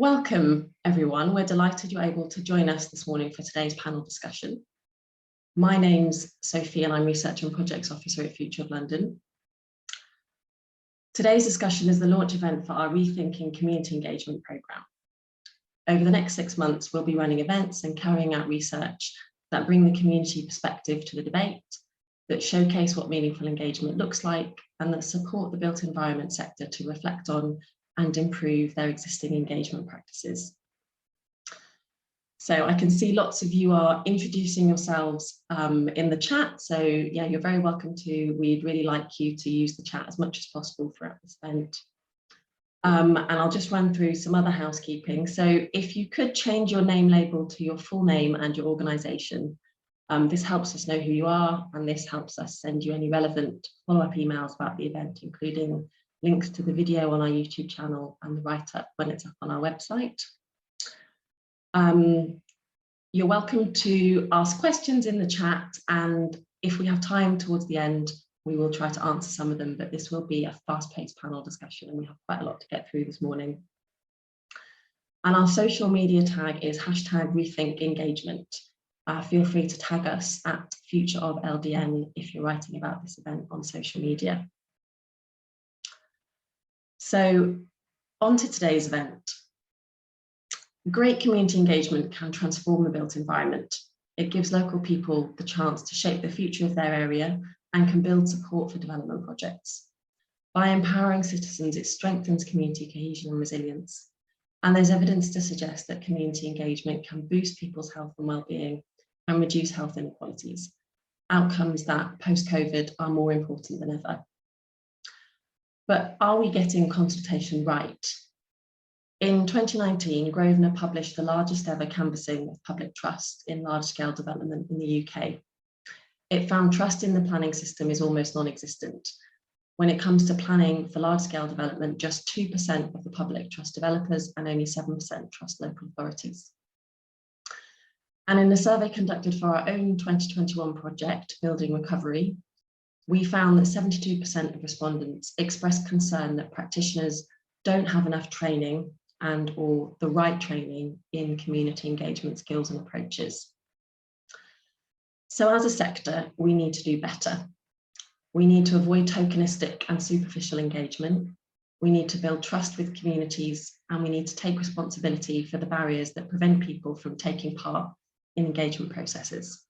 Welcome, everyone. We're delighted you're able to join us this morning for today's panel discussion. My name's Sophie and I'm Research and Projects Officer at Future of London. Today's discussion is the launch event for our Rethinking community engagement programme. Over the next 6 months, we'll be running events and carrying out research that bring the community perspective to the debate, that showcase what meaningful engagement looks like, and that support the built environment sector to reflect on and improve their existing engagement practices. So I can see lots of you are introducing yourselves in the chat. So yeah, you're very welcome to. We'd really like you to use the chat as much as possible throughout this event. And I'll just run through some other housekeeping. So if you could change your name label to your full name and your organisation, this helps us know who you are, and this helps us send you any relevant follow-up emails about the event, including links to the video on our YouTube channel and the write-up when it's up on our website. You're welcome to ask questions in the chat, and if we have time towards the end, we will try to answer some of them, but this will be a fast-paced panel discussion and we have quite a lot to get through this morning. And our social media tag is #RethinkEngagement. Feel free to tag us at Future of LDN if you're writing about this event on social media. So on to today's event. Great community engagement can transform the built environment. It gives local people the chance to shape the future of their area and can build support for development projects. By empowering citizens, it strengthens community cohesion and resilience. And there's evidence to suggest that community engagement can boost people's health and well-being and reduce health inequalities, outcomes that post-COVID are more important than ever. But are we getting consultation right? In 2019, Grosvenor published the largest ever canvassing of public trust in large-scale development in the UK. It found trust in the planning system is almost non-existent. When it comes to planning for large-scale development, just 2% of the public trust developers and only 7% trust local authorities. And in a survey conducted for our own 2021 project, Building Recovery, we found that 72% of respondents expressed concern that practitioners don't have enough training and or the right training in community engagement skills and approaches. So as a sector, we need to do better. We need to avoid tokenistic and superficial engagement. We need to build trust with communities, and we need to take responsibility for the barriers that prevent people from taking part in engagement processes.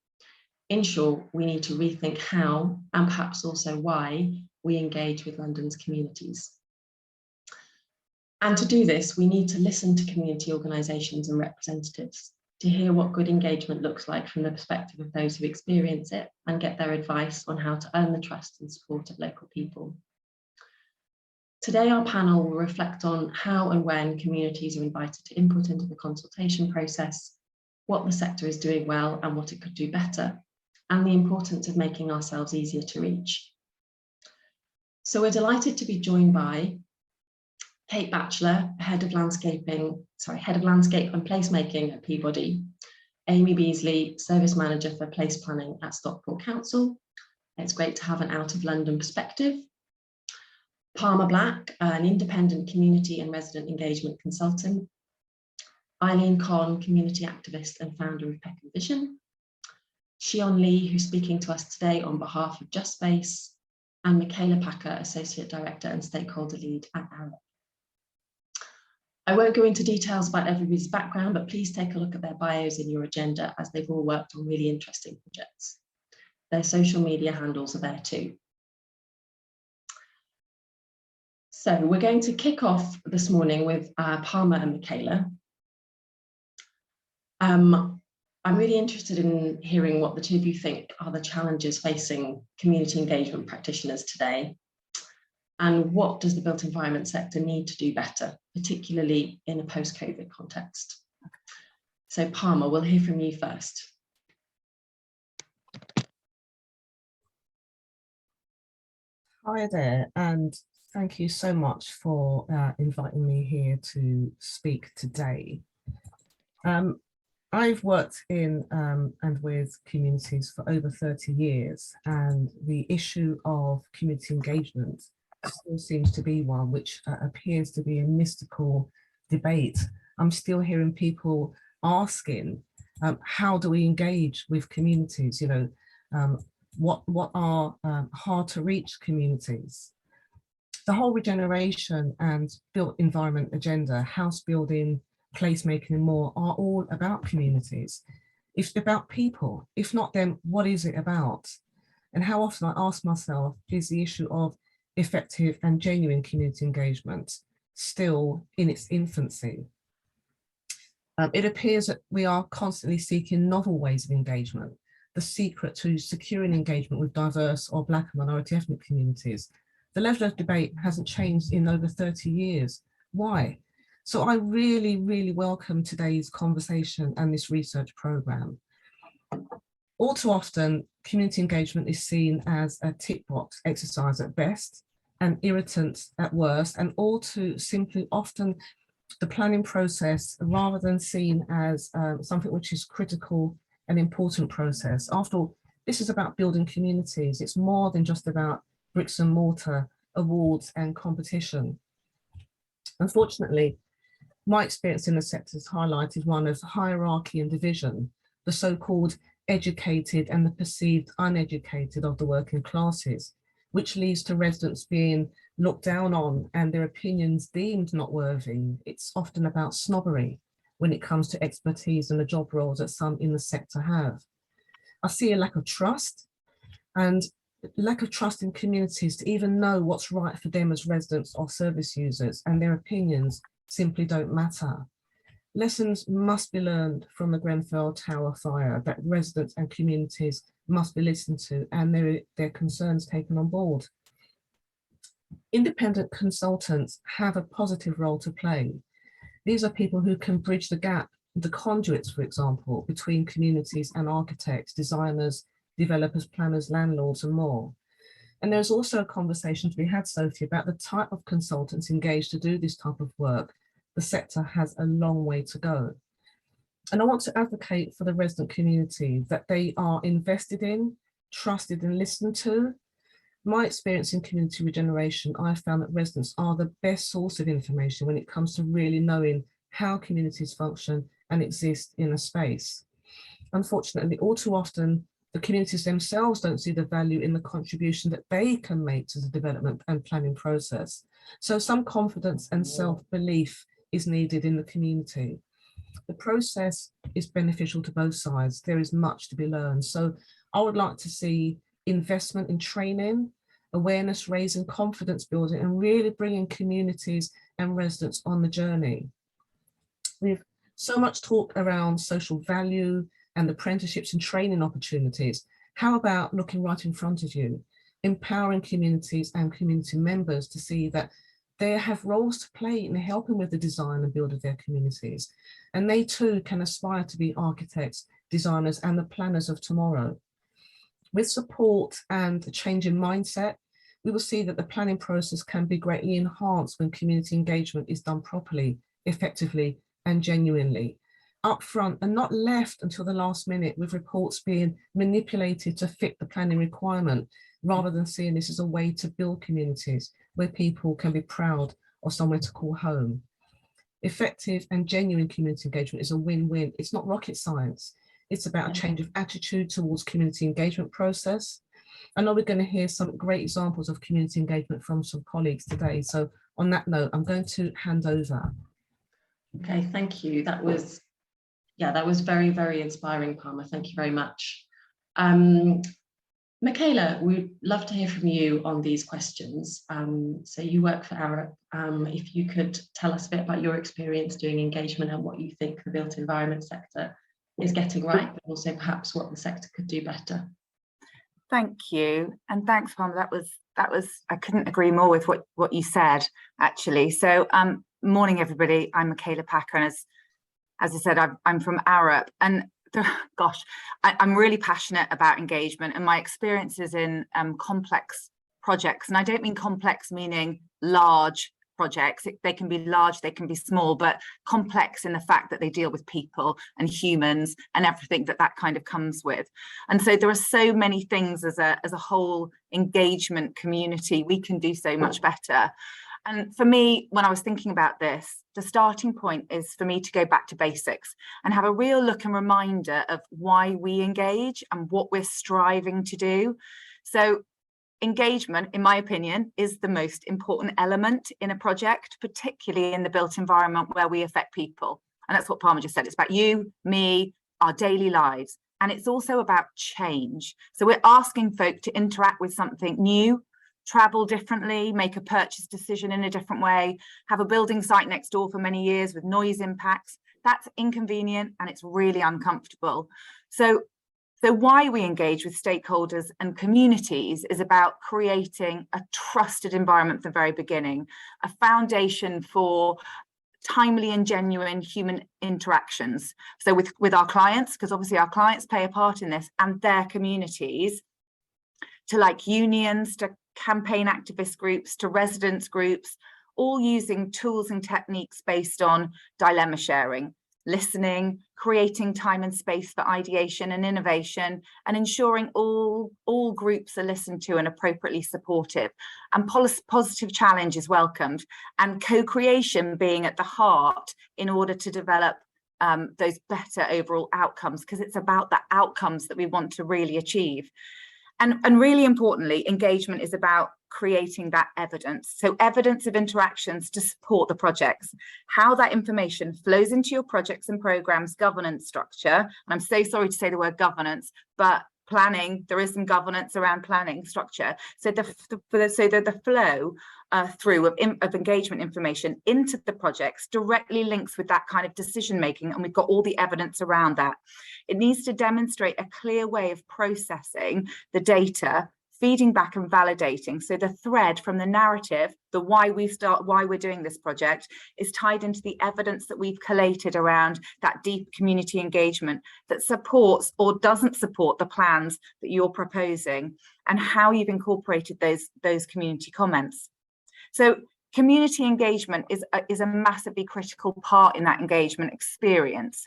In short, we need to rethink how, and perhaps also why, we engage with London's communities. And to do this, we need to listen to community organisations and representatives to hear what good engagement looks like from the perspective of those who experience it and get their advice on how to earn the trust and support of local people. Today, our panel will reflect on how and when communities are invited to input into the consultation process, what the sector is doing well and what it could do better, and the importance of making ourselves easier to reach. So we're delighted to be joined by Kate Batchelor, Head of Landscape and Placemaking at Peabody, Amy Beasley, Service Manager for Place Planning at Stockport Council. It's great to have an out of London perspective. Palmer Black, an independent community and resident engagement consultant. Eileen Conn, community activist and founder of Peckham Vision. Shion Lee, who's speaking to us today on behalf of Just Space, and Michaela Packer, Associate Director and Stakeholder Lead at Arab. I won't go into details about everybody's background, but please take a look at their bios in your agenda, as they've all worked on really interesting projects. Their social media handles are there too. So we're going to kick off this morning with Palmer and Michaela. I'm really interested in hearing what the two of you think are the challenges facing community engagement practitioners today, and what does the built environment sector need to do better, particularly in a post-COVID context. So Palmer, we'll hear from you first. Hi there, and thank you so much for inviting me here to speak today. I've worked in and with communities for over 30 years, and the issue of community engagement still seems to be one which appears to be a mystical debate I'm still hearing people asking, how do we engage with communities? You know, what are hard to reach communities? The whole regeneration and built environment agenda, house building, placemaking and more are all about communities. It's about people. If not, then what is it about? And how often I ask myself, is the issue of effective and genuine community engagement still in its infancy? It appears that we are constantly seeking novel ways of engagement, the secret to securing engagement with diverse or Black and minority ethnic communities. The level of debate hasn't changed in over 30 years. Why? So I really, really welcome today's conversation and this research programme. All too often, community engagement is seen as a tick box exercise at best, an irritant at worst, and all too simply often the planning process rather than seen as something which is critical and important process. After all, this is about building communities. It's more than just about bricks and mortar, awards and competition. Unfortunately, my experience in the sector has highlighted one of hierarchy and division, the so-called educated and the perceived uneducated of the working classes, which leads to residents being looked down on and their opinions deemed not worthy. It's often about snobbery when it comes to expertise and the job roles that some in the sector have. I see a lack of trust and lack of trust in communities to even know what's right for them as residents or service users, and their opinions simply don't matter. Lessons must be learned from the Grenfell Tower fire, that residents and communities must be listened to and their concerns taken on board. Independent consultants have a positive role to play. These are people who can bridge the gap, the conduits, for example, between communities and architects, designers, developers, planners, landlords, and more. And there's also a conversation to be had, Sophie, about the type of consultants engaged to do this type of work. The sector has a long way to go. And I want to advocate for the resident community that they are invested in, trusted and listened to. My experience in community regeneration, I found that residents are the best source of information when it comes to really knowing how communities function and exist in a space. Unfortunately, all too often, the communities themselves don't see the value in the contribution that they can make to the development and planning process. So some confidence and self-belief is needed in the community. The process is beneficial to both sides. There is much to be learned. So I would like to see investment in training, awareness raising, confidence building, and really bringing communities and residents on the journey. We've so much talk around social value and apprenticeships and training opportunities. How about looking right in front of you, empowering communities and community members to see that they have roles to play in helping with the design and build of their communities. And they too can aspire to be architects, designers, and the planners of tomorrow. With support and a change in mindset, we will see that the planning process can be greatly enhanced when community engagement is done properly, effectively, and genuinely, upfront and not left until the last minute with reports being manipulated to fit the planning requirement, rather than seeing this as a way to build communities where people can be proud of somewhere to call home. Effective and genuine community engagement is a win-win. It's not rocket science. It's about a change of attitude towards community engagement process. I know we're going to hear some great examples of community engagement from some colleagues today. So on that note, I'm going to hand over. Okay, thank you. That was very, very inspiring, Palmer. Thank you very much. Michaela, we'd love to hear from you on these questions. So you work for Arup. If you could tell us a bit about your experience doing engagement and what you think the built environment sector is getting right, but also perhaps what the sector could do better. Thank you, and thanks, Palmer. That was I couldn't agree more with what you said, actually. So morning everybody, I'm Michaela Packer, and as I said, I'm from Arup, and gosh, I'm really passionate about engagement and my experiences in complex projects. And I don't mean complex meaning large projects. They can be large, they can be small, but complex in the fact that they deal with people and humans and everything that kind of comes with. And so there are so many things as a whole engagement community we can do so much better. And for me, when I was thinking about this, the starting point is for me to go back to basics and have a real look and reminder of why we engage and what we're striving to do. So engagement, in my opinion, is the most important element in a project, particularly in the built environment where we affect people. And that's what Palmer just said. It's about you, me, our daily lives. And it's also about change. So we're asking folk to interact with something new, travel differently, make a purchase decision in a different way, have a building site next door for many years with noise impacts. That's inconvenient and it's really uncomfortable. So why we engage with stakeholders and communities is about creating a trusted environment from the very beginning, a foundation for timely and genuine human interactions. So with our clients, because obviously our clients play a part in this, and their communities, to like unions, to campaign activist groups, to residents groups, all using tools and techniques based on dilemma sharing, listening, creating time and space for ideation and innovation, and ensuring all groups are listened to and appropriately supportive. And positive challenge is welcomed, and co-creation being at the heart in order to develop those better overall outcomes, because it's about the outcomes that we want to really achieve. And really importantly, engagement is about creating that evidence. So evidence of interactions to support the projects, how that information flows into your projects and programs governance structure. And I'm so sorry to say the word governance, but planning, there is some governance around planning structure. So the flow through of engagement information into the projects directly links with that kind of decision making, and we've got all the evidence around that. It needs to demonstrate a clear way of processing the data, feeding back and validating. So the thread from the narrative, the why we're doing this project, is tied into the evidence that we've collated around that deep community engagement that supports or doesn't support the plans that you're proposing, and how you've incorporated those community comments. So community engagement is a massively critical part in that engagement experience.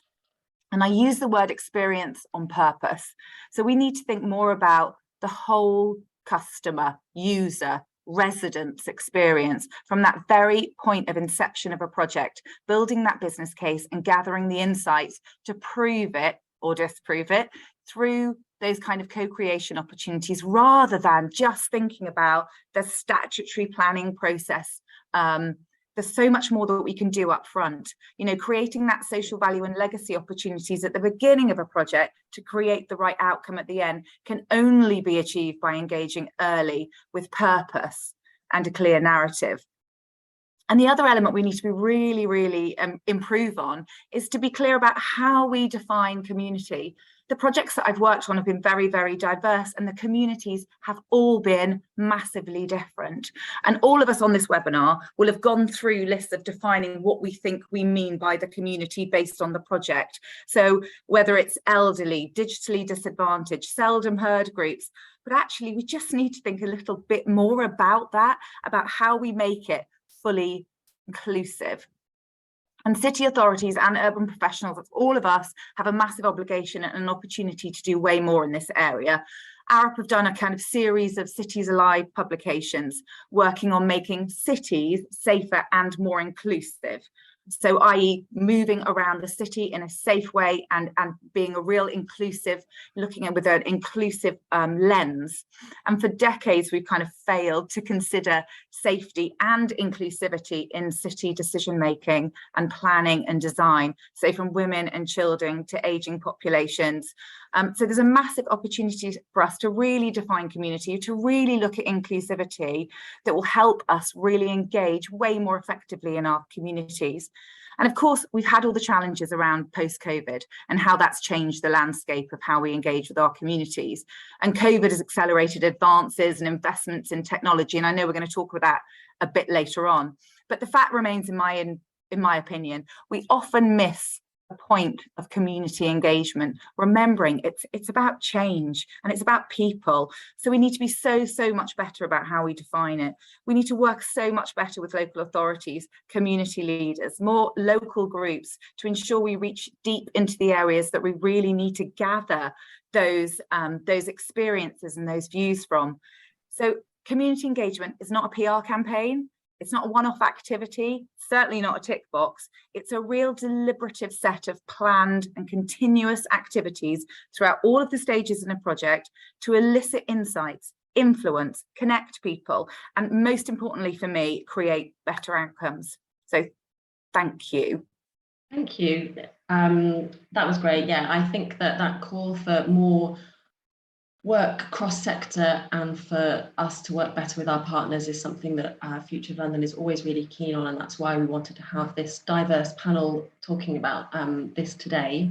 And I use the word experience on purpose. So we need to think more about the whole customer, user, residents experience from that very point of inception of a project, building that business case and gathering the insights to prove it or disprove it through those kind of co-creation opportunities, rather than just thinking about the statutory planning process. There's so much more that we can do up front, you know, creating that social value and legacy opportunities at the beginning of a project to create the right outcome at the end can only be achieved by engaging early with purpose and a clear narrative. And the other element we need to be really improve on is to be clear about how we define community. The projects that I've worked on have been very diverse, and the communities have all been massively different. And all of us on this webinar will have gone through lists of defining what we think we mean by the community based on the project. So whether it's elderly, digitally disadvantaged, seldom heard groups, but actually we just need to think a little bit more about that, about how we make it fully inclusive. And city authorities and urban professionals, all of us, have a massive obligation and an opportunity to do way more in this area. Arup have done a kind of series of Cities Alive publications working on making cities safer and more inclusive. So i.e. moving around the city in a safe way and being a real inclusive, looking at with an inclusive lens. And for decades, we've kind of failed to consider safety and inclusivity in city decision-making and planning and design. So from women and children to aging populations. So there's a massive opportunity for us to really define community, to really look at inclusivity that will help us really engage way more effectively in our communities. And of course, we've had all the challenges around post-COVID and how that's changed the landscape of how we engage with our communities. And COVID has accelerated advances and investments in technology. And I know we're going to talk about that a bit later on. But the fact remains, in my opinion, we often miss the point of community engagement, remembering it's about change and it's about people. So we need to be so much better about how we define it. We need to work so much better with local authorities, community leaders, more local groups, to ensure we reach deep into the areas that we really need to gather those experiences and those views from. So community engagement is not a PR campaign. It's not a one-off activity, certainly not a tick box. It's a real deliberative set of planned and continuous activities throughout all of the stages in a project to elicit insights, influence, connect people, and most importantly for me, create better outcomes. So thank you. Thank you. That was great. Yeah, I think that call for more work cross-sector and for us to work better with our partners is something that Future of London is always really keen on, and that's why we wanted to have this diverse panel talking about this today.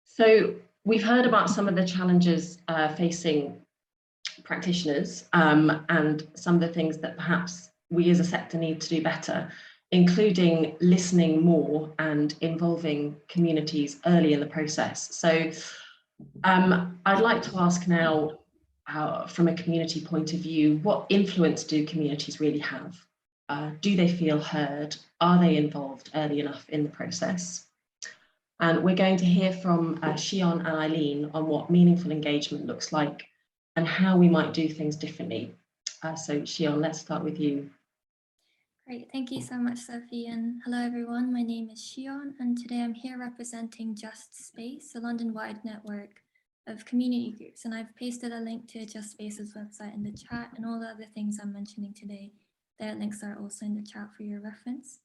So we've heard about some of the challenges facing practitioners and some of the things that perhaps we as a sector need to do better, including listening more and involving communities early in the process. So I'd like to ask now, from a community point of view, what influence do communities really have? Do they feel heard? Are they involved early enough in the process? And we're going to hear from Shion and Eileen on what meaningful engagement looks like and how we might do things differently. So Shion, let's start with you. Great, thank you so much, Sophie, and hello everyone. My name is Shion, and today I'm here representing Just Space, a London-wide network of community groups, and I've pasted a link to Just Space's website in the chat, and all the other things I'm mentioning today, their links are also in the chat for your reference.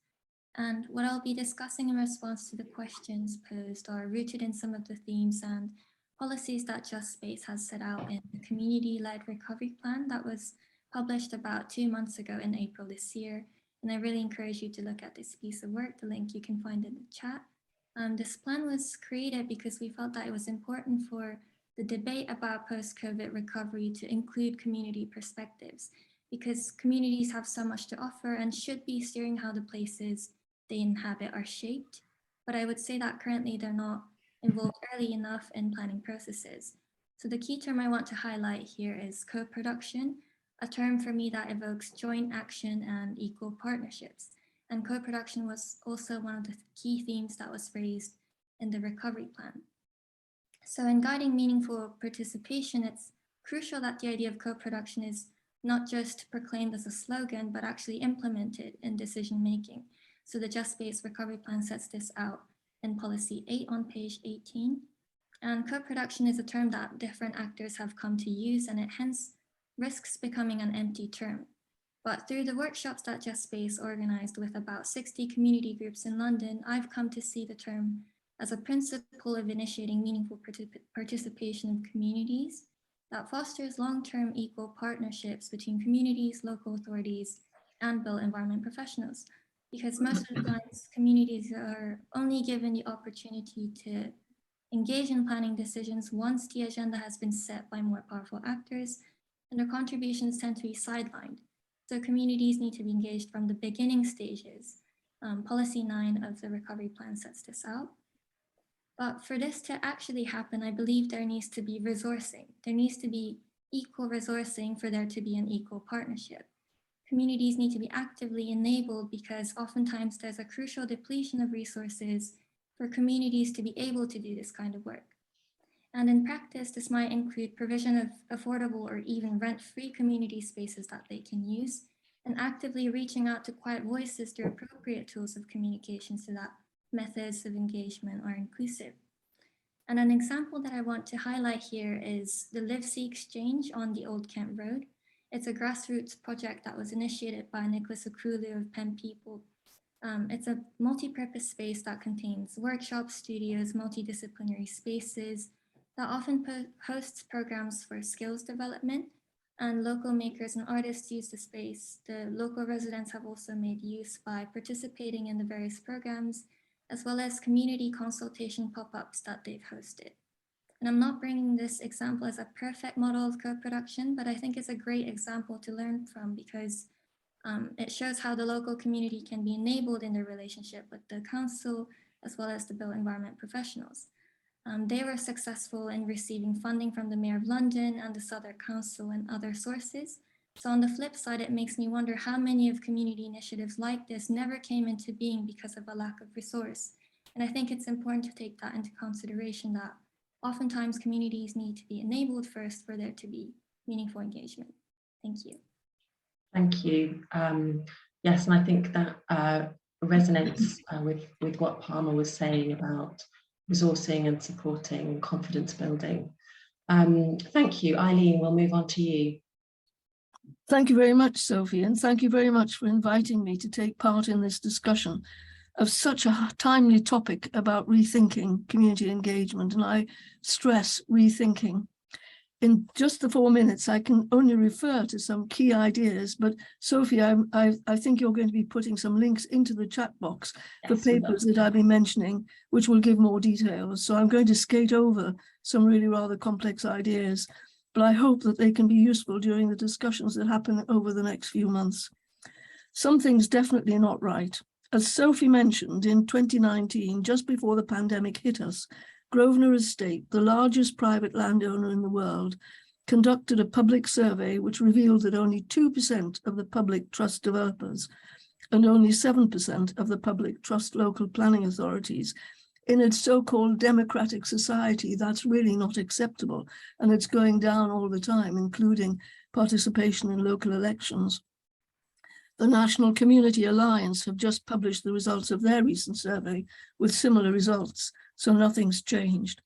And what I'll be discussing in response to the questions posed are rooted in some of the themes and policies that Just Space has set out in the community-led recovery plan that was published about 2 months ago in April this year. And I really encourage you to look at this piece of work. The link you can find in the chat. This plan was created because we felt that it was important for the debate about post-COVID recovery to include community perspectives, because communities have so much to offer and should be steering how the places they inhabit are shaped. But I would say that currently they're not involved early enough in planning processes. So the key term I want to highlight here is co-production, a term for me that evokes joint action and equal partnerships. And co-production was also one of the key themes that was raised in the recovery plan. So in guiding meaningful participation, it's crucial that the idea of co-production is not just proclaimed as a slogan, but actually implemented in decision-making. So the Just Space recovery plan sets this out in policy 8 on page 18. And co-production is a term that different actors have come to use, and it hence risks becoming an empty term. But through the workshops that Just Space organized with about 60 community groups in London, I've come to see the term as a principle of initiating meaningful participation of communities that fosters long-term equal partnerships between communities, local authorities, and built environment professionals. Because most of the times, communities are only given the opportunity to engage in planning decisions once the agenda has been set by more powerful actors, and their contributions tend to be sidelined. So communities need to be engaged from the beginning stages. Policy 9 of the recovery plan sets this out. But for this to actually happen, I believe there needs to be resourcing. There needs to be equal resourcing for there to be an equal partnership. Communities need to be actively enabled because oftentimes there's a crucial depletion of resources for communities to be able to do this kind of work. And in practice, this might include provision of affordable or even rent-free community spaces that they can use, and actively reaching out to quiet voices through appropriate tools of communication so that methods of engagement are inclusive. And an example that I want to highlight here is the Live See Exchange on the Old Kent Road. It's a grassroots project that was initiated by Nicholas Okrulu of Penn People. It's a multi-purpose space that contains workshops, studios, multidisciplinary spaces that often hosts programs for skills development, and local makers and artists use the space. The local residents have also made use by participating in the various programs, as well as community consultation pop-ups that they've hosted. And I'm not bringing this example as a perfect model of co-production, but I think it's a great example to learn from because it shows how the local community can be enabled in their relationship with the council, as well as the built environment professionals. They were successful in receiving funding from the Mayor of London and the Southwark Council and other sources. So on the flip side, it makes me wonder how many of community initiatives like this never came into being because of a lack of resource. And I think it's important to take that into consideration that oftentimes communities need to be enabled first for there to be meaningful engagement. Thank you. Thank you. Yes, and I think that resonates with what Palmer was saying about resourcing and supporting and confidence building. Thank you. Eileen, we'll move on to you. Thank you very much, Sophie, and thank you very much for inviting me to take part in this discussion of such a timely topic about rethinking community engagement, and I stress rethinking. In just the 4 minutes, I can only refer to some key ideas, but Sophie, I think you're going to be putting some links into the chat box for papers that I've been mentioning, which will give more details. So I'm going to skate over some really rather complex ideas, but I hope that they can be useful during the discussions that happen over the next few months. Something's definitely not right. As Sophie mentioned, in 2019, just before the pandemic hit us, Grosvenor Estate, the largest private landowner in the world, conducted a public survey which revealed that only 2% of the public trust developers and only 7% of the public trust local planning authorities. In its so-called democratic society, that's really not acceptable, and it's going down all the time, including participation in local elections. The National Community Alliance have just published the results of their recent survey with similar results, so nothing's changed.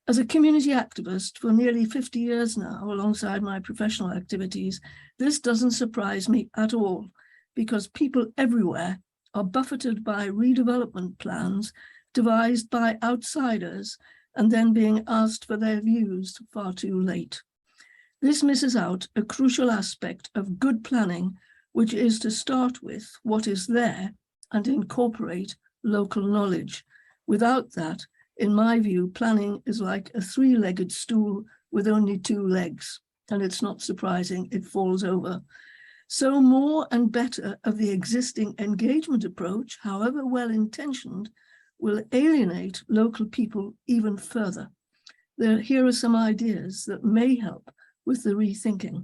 As a community activist for nearly 50 years now, alongside my professional activities, this doesn't surprise me at all, because people everywhere are buffeted by redevelopment plans devised by outsiders and then being asked for their views far too late. This misses out a crucial aspect of good planning, which is to start with what is there and incorporate local knowledge. Without that, in my view, planning is like a three-legged stool with only two legs, and it's not surprising it falls over. So more and better of the existing engagement approach, however well-intentioned, will alienate local people even further. Here are some ideas that may help with the rethinking.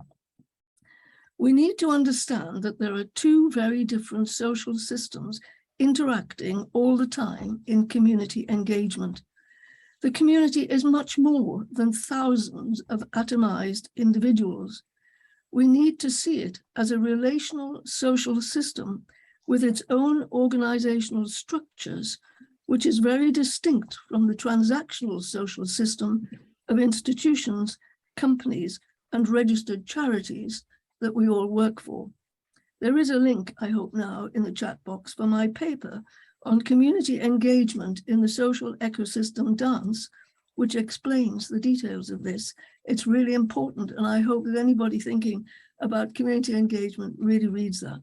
We need to understand that there are two very different social systems interacting all the time in community engagement. The community is much more than thousands of atomized individuals. We need to see it as a relational social system with its own organizational structures, which is very distinct from the transactional social system of institutions, companies, and registered charities that we all work for. There is a link, I hope now, in the chat box for my paper on community engagement in the social ecosystem dance, which explains the details of this. It's really important, and I hope that anybody thinking about community engagement really reads that.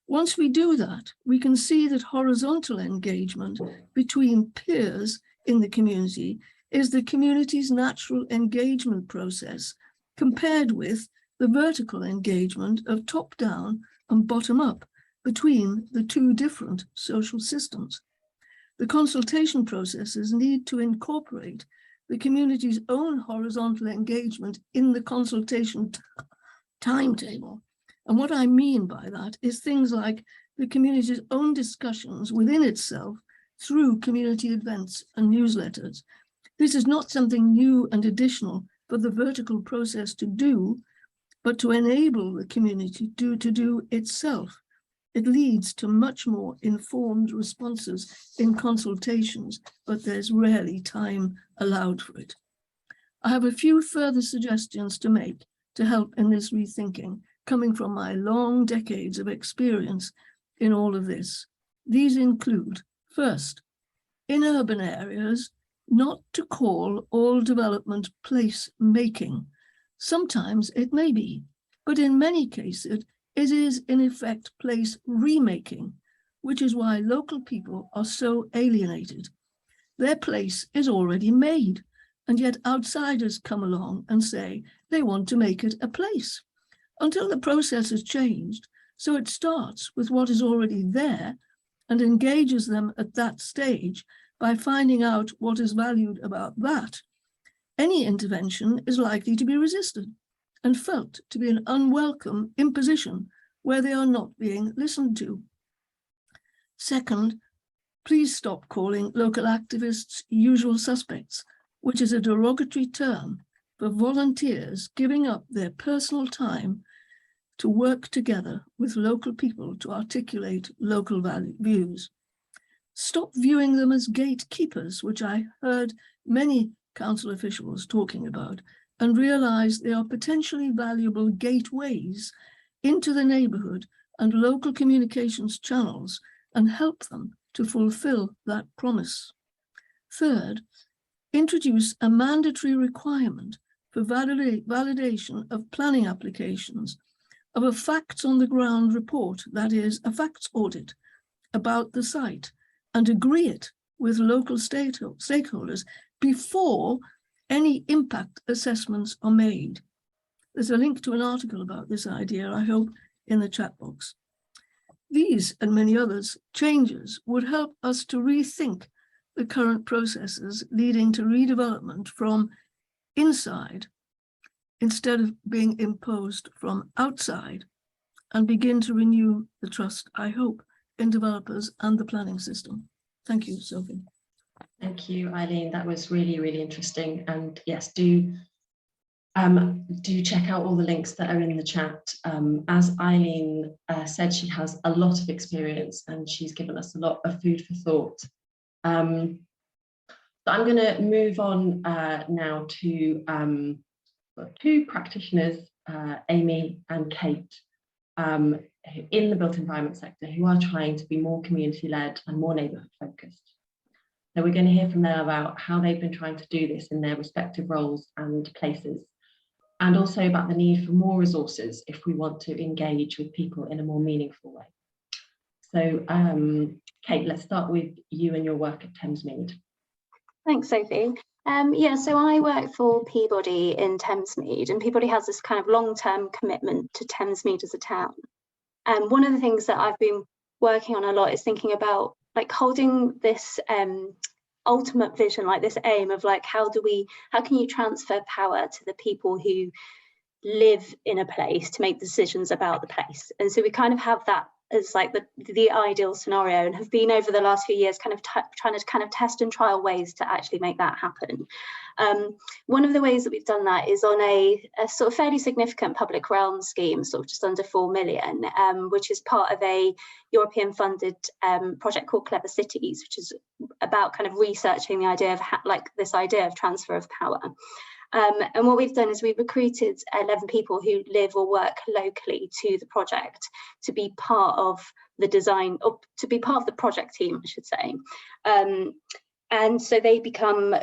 Once we do that, we can see that horizontal engagement between peers in the community is the community's natural engagement process, compared with the vertical engagement of top-down and bottom-up between the two different social systems. The consultation processes need to incorporate the community's own horizontal engagement in the consultation timetable. And what I mean by that is things like the community's own discussions within itself through community events and newsletters. This is not something new and additional for the vertical process to do, but to enable the community to do itself. It leads to much more informed responses in consultations, but there's rarely time allowed for it. I have a few further suggestions to make to help in this rethinking, coming from my long decades of experience in all of this. These include, first, in urban areas, not to call all development place making. Sometimes it may be, but in many cases, it is in effect place remaking, which is why local people are so alienated. Their place is already made, and yet outsiders come along and say they want to make it a place, until the process has changed. So it starts with what is already there and engages them at that stage by finding out what is valued about that. Any intervention is likely to be resisted and felt to be an unwelcome imposition where they are not being listened to. Second, please stop calling local activists usual suspects, which is a derogatory term for volunteers giving up their personal time to work together with local people to articulate local views. Stop viewing them as gatekeepers, which I heard many council officials talking about, and realise they are potentially valuable gateways into the neighbourhood and local communications channels, and help them to fulfil that promise. Third, introduce a mandatory requirement for validation of planning applications of a facts on the ground report, that is, a facts audit about the site, and agree it with local stakeholders before any impact assessments are made. There's a link to an article about this idea, I hope, in the chat box. These and many others changes would help us to rethink the current processes leading to redevelopment from inside instead of being imposed from outside, and begin to renew the trust, I hope, in developers and the planning system. Thank you, Sophie. Thank you, Eileen. That was really, really interesting. And yes, do check out all the links that are in the chat. As Eileen said, she has a lot of experience and she's given us a lot of food for thought. So I'm going to move on now to two practitioners, Amy and Kate, in the built environment sector, who are trying to be more community-led and more neighbourhood focused. So we're going to hear from them about how they've been trying to do this in their respective roles and places, and also about the need for more resources if we want to engage with people in a more meaningful way. So Kate, let's start with you and your work at Thamesmead. Thanks, Sophie. Yeah, so I work for Peabody in Thamesmead, and Peabody has this kind of long-term commitment to Thamesmead as a town. And one of the things that I've been working on a lot is thinking about like holding this ultimate vision, like this aim of like, how can you transfer power to the people who live in a place to make decisions about the place? And so we kind of have that as like the ideal scenario, and have been over the last few years kind of trying to kind of test and trial ways to actually make that happen. One of the ways that we've done that is on a sort of fairly significant public realm scheme, sort of just under 4 million, which is part of a European funded project called Clever Cities, which is about kind of researching the idea of this idea of transfer of power. And what we've done is we've recruited 11 people who live or work locally to the project to be part of the design, or to be part of the project team, I should say. And so they become,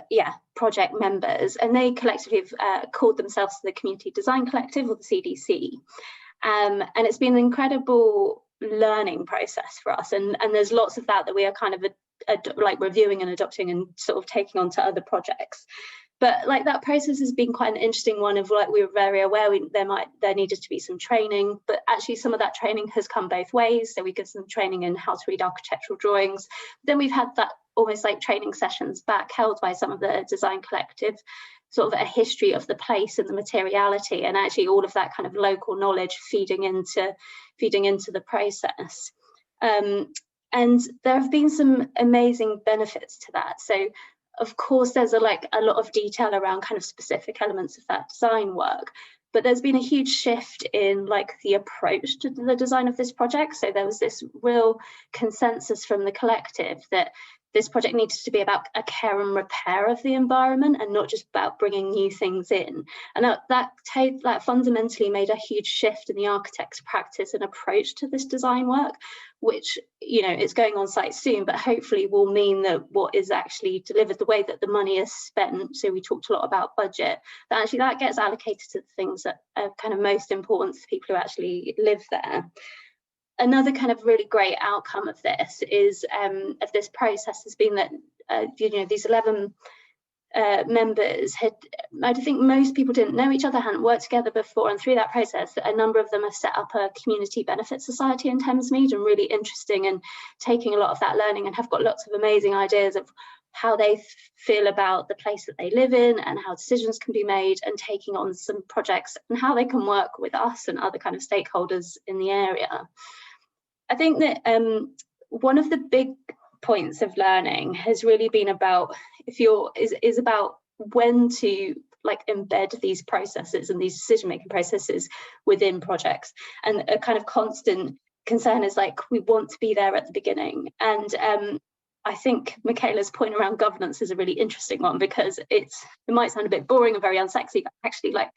project members, and they collectively have called themselves the Community Design Collective, or the CDC. And it's been an incredible learning process for us. And there's lots of that we are kind of like reviewing and adopting and sort of taking on to other projects. But like that process has been quite an interesting one of like, we were very aware there needed to be some training, but actually some of that training has come both ways. So we give some training in how to read architectural drawings. Then we've had that almost like training sessions back held by some of the design collective, sort of a history of the place and the materiality, and actually all of that kind of local knowledge feeding into the process. And there have been some amazing benefits to that. So of course, there's a lot of detail around kind of specific elements of that design work, but there's been a huge shift in like the approach to the design of this project. So there was this real consensus from the collective that this project needs to be about a care and repair of the environment and not just about bringing new things in. And that fundamentally made a huge shift in the architect's practice and approach to this design work, which, you know, it's going on site soon, but hopefully will mean that what is actually delivered, the way that the money is spent, so we talked a lot about budget, that actually that gets allocated to the things that are kind of most important to people who actually live there. Another kind of really great outcome of this is of this process has been that these 11 members I think most people didn't know each other, hadn't worked together before, and through that process a number of them have set up a community benefit society in Thamesmead, and really interesting and taking a lot of that learning, and have got lots of amazing ideas of how they feel about the place that they live in and how decisions can be made, and taking on some projects and how they can work with us and other kind of stakeholders in the area. I think that one of the big points of learning has really been about is about when to like embed these processes and these decision-making processes within projects. And a kind of constant concern is like, we want to be there at the beginning. And I think Michaela's point around governance is a really interesting one, because it might sound a bit boring and very unsexy, but actually like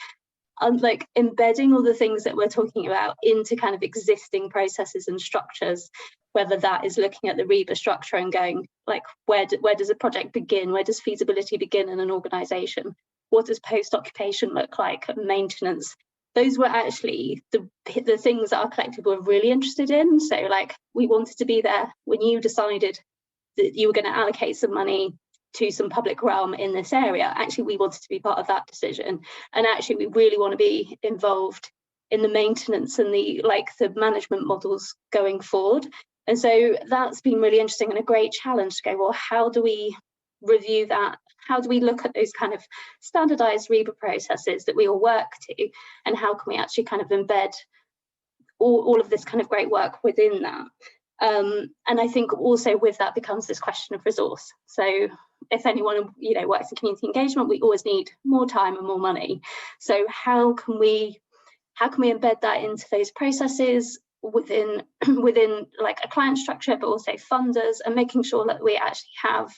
embedding all the things that we're talking about into kind of existing processes and structures, whether that is looking at the REBA structure and going like, where does a project begin? Where does feasibility begin in an organization? What does post-occupation look like? Maintenance? Those were actually the things that our collective were really interested in. So like, we wanted to be there when you decided that you were going to allocate some money to some public realm in this area. Actually, we wanted to be part of that decision. And actually, we really want to be involved in the maintenance and the management models going forward. And so that's been really interesting and a great challenge to go, well, how do we review that? How do we look at those kind of standardized REBA processes that we all work to? And how can we actually kind of embed all of this kind of great work within that? And I think also with that becomes this question of resource. So if anyone works in community engagement, we always need more time and more money. So how can we embed that into those processes within like a client structure, but also funders, and making sure that we actually have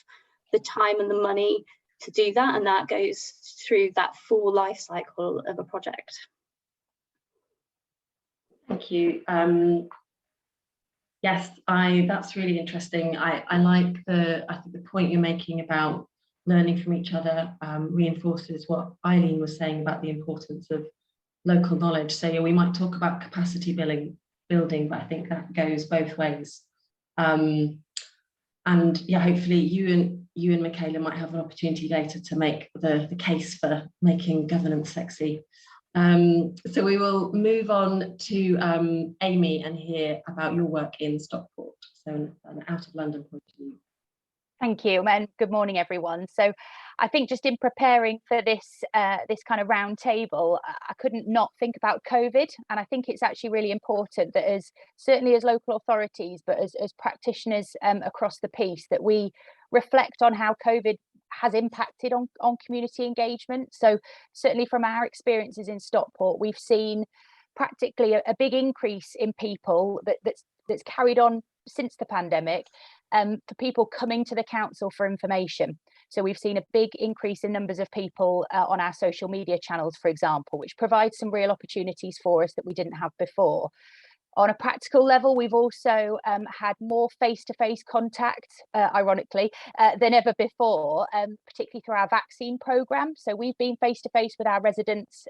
the time and the money to do that, and that goes through that full life cycle of a project. Thank you. Yes, that's really interesting. I like I think the point you're making about learning from each other reinforces what Eileen was saying about the importance of local knowledge. So yeah, we might talk about capacity building, but I think that goes both ways. And yeah, hopefully you and Michaela might have an opportunity later to make the case for making governance sexy. So we will move on to Amy and hear about your work in Stockport, so an out of London point of view. Thank you, and good morning, everyone. So I think just in preparing for this kind of round table, I couldn't not think about COVID, and I think it's actually really important that certainly as local authorities, but as practitioners across the piece, that we reflect on how COVID has impacted on community engagement. So certainly from our experiences in Stockport, we've seen practically a big increase in people that's carried on since the pandemic, for people coming to the council for information. So we've seen a big increase in numbers of people on our social media channels, for example, which provides some real opportunities for us that we didn't have before. On a practical level, we've also had more face-to-face contact, ironically, than ever before, particularly through our vaccine programme. So we've been face-to-face with our residents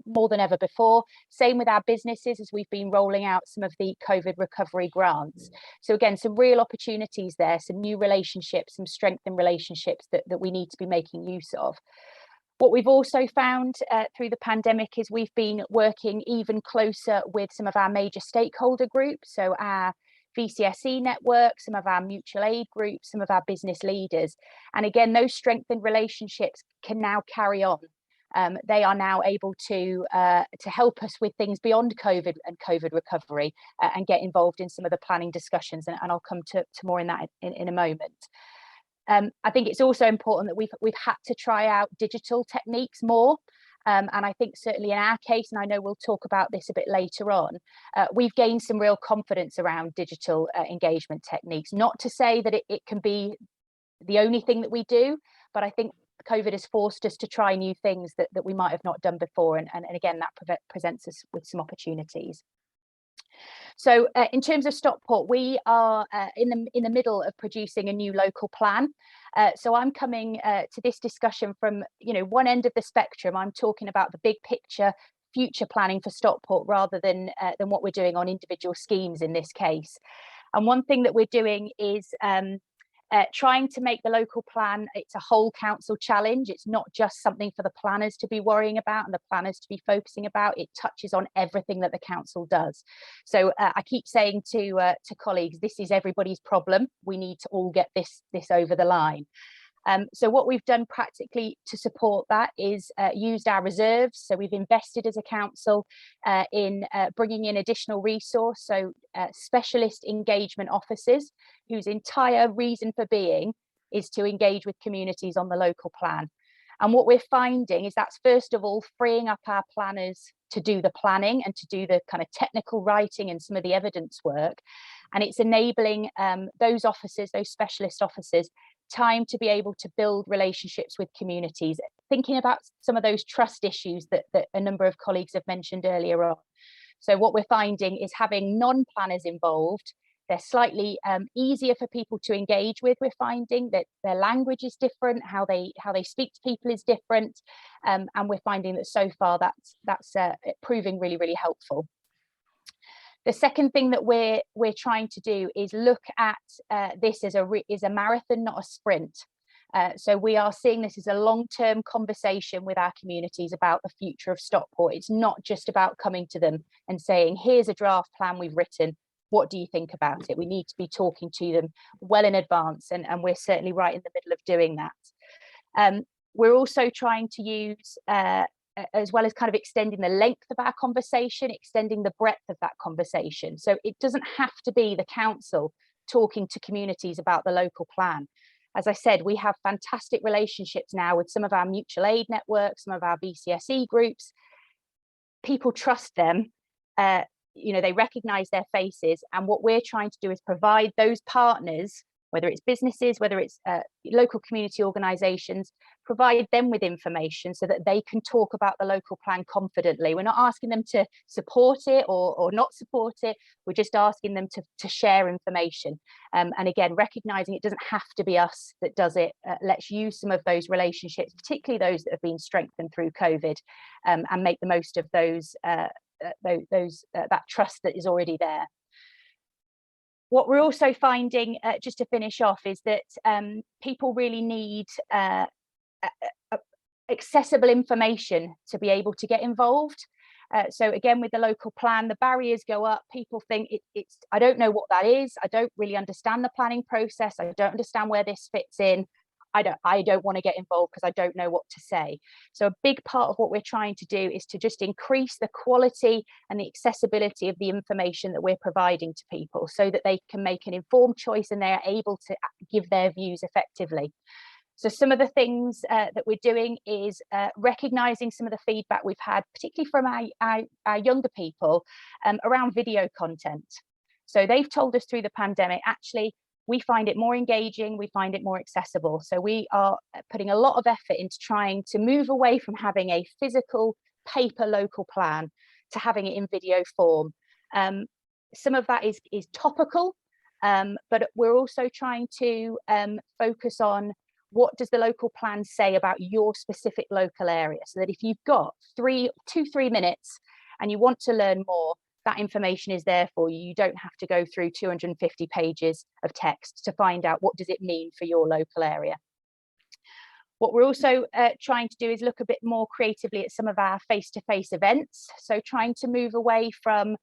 more than ever before. Same with our businesses as we've been rolling out some of the COVID recovery grants. So again, some real opportunities there, some new relationships, some strengthened relationships that we need to be making use of. What we've also found through the pandemic is we've been working even closer with some of our major stakeholder groups, so our VCSE network, some of our mutual aid groups, some of our business leaders. And again, those strengthened relationships can now carry on. They are now able to help us with things beyond COVID and COVID recovery and get involved in some of the planning discussions. And I'll come to more in that in a moment. I think it's also important that we've had to try out digital techniques more. And I think certainly in our case, and I know we'll talk about this a bit later on, we've gained some real confidence around digital engagement techniques. Not to say that it can be the only thing that we do, but I think COVID has forced us to try new things that we might have not done before. And again, that presents us with some opportunities. So in terms of Stockport, we are in the middle of producing a new local plan. So I'm coming to this discussion from one end of the spectrum. I'm talking about the big picture future planning for Stockport rather than what we're doing on individual schemes in this case. And one thing that we're doing is trying to make the local plan, it's a whole council challenge. It's not just something for the planners to be worrying about and the planners to be focusing about. It touches on everything that the council does. So I keep saying to colleagues, this is everybody's problem. We need to all get this over the line. So what we've done practically to support that is used our reserves. So we've invested as a council in bringing in additional resource, so specialist engagement officers whose entire reason for being is to engage with communities on the local plan. And what we're finding is that's first of all freeing up our planners to do the planning and to do the kind of technical writing and some of the evidence work. And it's enabling those officers, those specialist officers, time to be able to build relationships with communities, thinking about some of those trust issues that a number of colleagues have mentioned earlier on. So what we're finding is having non-planners involved, they're slightly easier for people to engage with. We're finding that their language is different, how they speak to people is different, and we're finding that so far that's proving really, really helpful. The second thing that we're trying to do is look at this as a marathon, not a sprint. So we are seeing this as a long-term conversation with our communities about the future of Stockport. It's not just about coming to them and saying, here's a draft plan we've written. What do you think about it? We need to be talking to them well in advance, and we're certainly right in the middle of doing that. We're also trying to use, as well as kind of extending the length of our conversation, extending the breadth of that conversation. So it doesn't have to be the council talking to communities about the local plan. As I said, we have fantastic relationships now with some of our mutual aid networks, some of our BCSE groups. People trust them. You know, they recognize their faces, and what we're trying to do is provide those partners, whether it's businesses, whether it's local community organizations, provide them with information so that they can talk about the local plan confidently. We're not asking them to support it or not support it. We're just asking them to share information. And again, recognizing it doesn't have to be us that does it. Let's use some of those relationships, particularly those that have been strengthened through COVID, and make the most of those that trust that is already there. What we're also finding, just to finish off, is that people really need accessible information to be able to get involved. So again, with the local plan, the barriers go up. People think it's, I don't know what that is. I don't really understand the planning process. I don't understand where this fits in. I don't want to get involved because I don't know what to say. So a big part of what we're trying to do is to just increase the quality and the accessibility of the information that we're providing to people so that they can make an informed choice and they're able to give their views effectively. So some of the things that we're doing is recognising some of the feedback we've had, particularly from our younger people, around video content. So they've told us through the pandemic, actually, we find it more engaging, we find it more accessible. So we are putting a lot of effort into trying to move away from having a physical paper local plan to having it in video form. Some of that is topical, but we're also trying to focus on what does the local plan say about your specific local area, so that if you've got 3 minutes and you want to learn more, that information is there for you. You don't have to go through 250 pages of text to find out what does it mean for your local area. What we're also trying to do is look a bit more creatively at some of our face-to-face events. So trying to move away from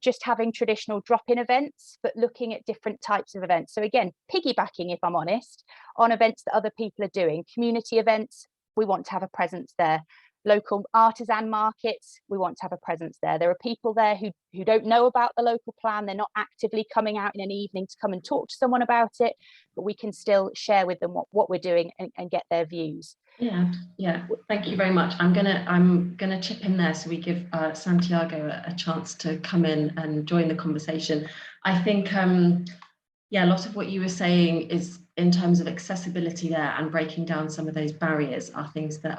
just having traditional drop-in events, but looking at different types of events. So again, piggybacking, if I'm honest, on events that other people are doing. Community events, we want to have a presence there. Local artisan markets, we want to have a presence there. There are people there who don't know about the local plan. They're not actively coming out in an evening to come and talk to someone about it, but we can still share with them what we're doing and get their views. Yeah, thank you very much. I'm gonna chip in there so we give Santiago a chance to come in and join the conversation. I think yeah, a lot of what you were saying is in terms of accessibility there and breaking down some of those barriers are things that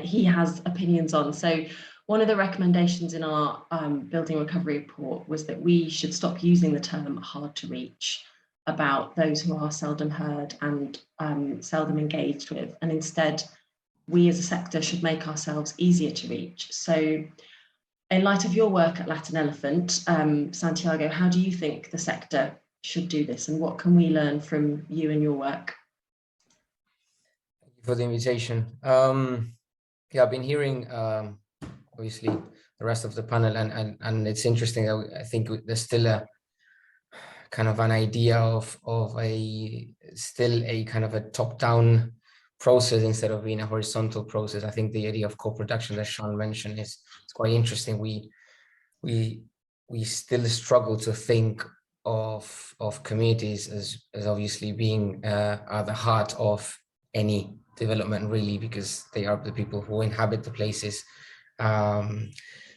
he has opinions on. So one of the recommendations in our building recovery report was that we should stop using the term hard to reach about those who are seldom heard and seldom engaged with, and instead we as a sector should make ourselves easier to reach. So in light of your work at Latin Elephant, Santiago, how do you think the sector should do this, and what can we learn from you and your work? Thank you for the invitation. Yeah, I've been hearing obviously the rest of the panel, and it's interesting. I think there's still a kind of an idea of still a kind of a top-down process instead of being a horizontal process. I think the idea of co-production that Sean mentioned is quite interesting. We still struggle to think of communities as obviously being at the heart of any development really, because they are the people who inhabit the places.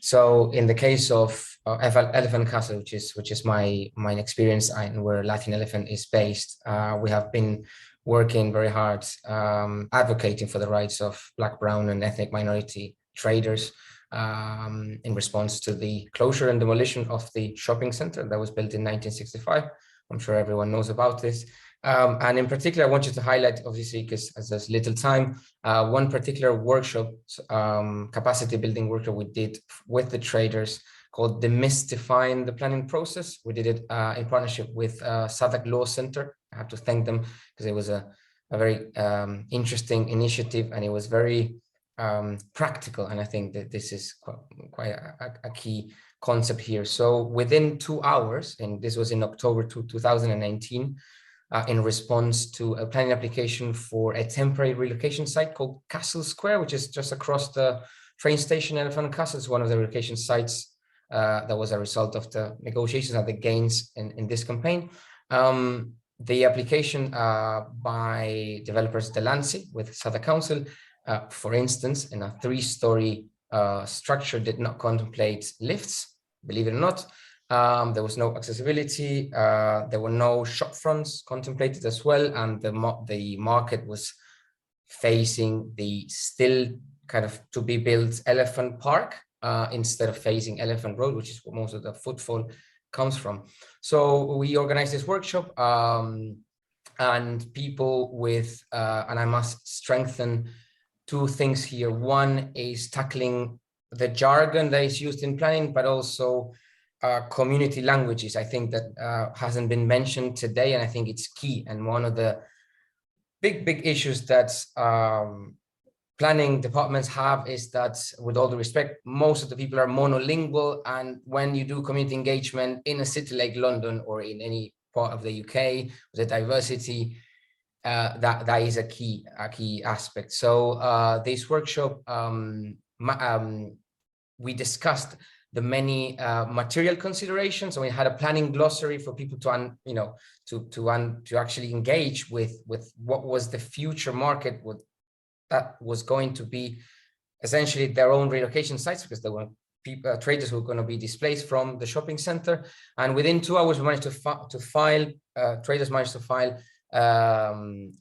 So in the case of Elephant Castle, which is my experience and where Latin Elephant is based, we have been working very hard advocating for the rights of Black, brown and ethnic minority traders in response to the closure and demolition of the shopping center that was built in 1965. I'm sure everyone knows about this. And in particular, I want you to highlight, obviously, because as there's little time, one particular workshop, capacity building workshop we did with the traders called Demystifying the Planning Process. We did it in partnership with Sadak Law Center. I have to thank them because it was a very interesting initiative, and it was very practical. And I think that this is quite a key concept here. So within 2 hours, and this was in October 2019, in response to a planning application for a temporary relocation site called Castle Square, which is just across the train station. Elephant Castle is one of the relocation sites that was a result of the negotiations and the gains in this campaign. The application by developers Delancey with Sada Council, for instance, in a 3-story structure, did not contemplate lifts, believe it or not. There was no accessibility, there were no shop fronts contemplated as well, and the market was facing the still kind of to be built Elephant Park instead of facing Elephant Road, which is where most of the footfall comes from. So we organized this workshop, and people with, and I must strengthen 2 things here. One is tackling the jargon that is used in planning, but also community languages. I think that hasn't been mentioned today, and I think it's key. And one of the big issues that planning departments have is that, with all due respect, most of the people are monolingual, and when you do community engagement in a city like London or in any part of the UK, the diversity, that is a key aspect. So this workshop, we discussed the many material considerations. So we had a planning glossary for people to actually engage with what was the future market, that was going to be essentially their own relocation sites, because there were people, traders who were going to be displaced from the shopping center. And within 2 hours, we managed to file, traders managed to file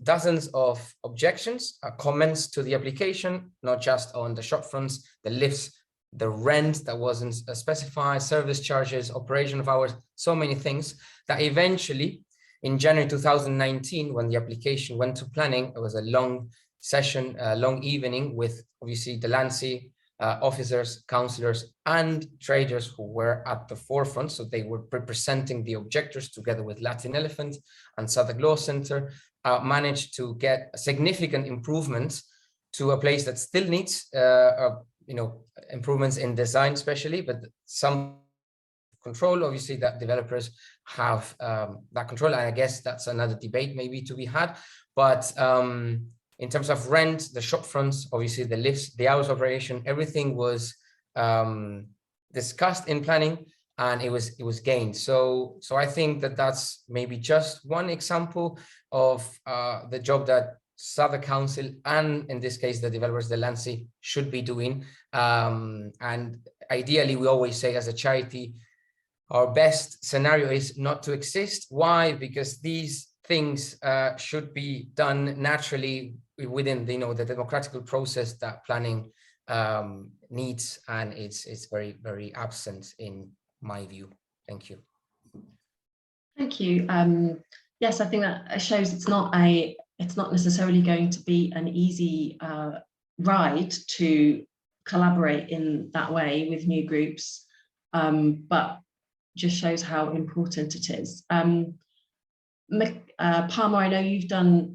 dozens of objections, comments to the application, not just on the shop fronts, the lifts, the rent that wasn't specified, service charges, operation of hours, so many things that eventually in January 2019, when the application went to planning, it was a long session, a long evening with obviously Delancey, officers, councillors and traders who were at the forefront. So they were representing the objectors together with Latin Elephant and Sadak Law Center, managed to get significant improvements to a place that still needs improvements in design especially, but some control, obviously, that developers have that control. And I guess that's another debate maybe to be had. But in terms of rent, the shop fronts, obviously the lifts, the hours of operation, everything was discussed in planning, and it was gained. So I think that that's maybe just one example of the job that Sada Council and in this case the developers, the Delancey, should be doing. And ideally, we always say as a charity, our best scenario is not to exist. Why? Because these things should be done naturally within the democratic process that planning needs, and it's very, very absent in my view. Thank you. Thank you. Yes, I think that shows it's not necessarily going to be an easy ride to collaborate in that way with new groups, but just shows how important it is. Palmer, I know you've done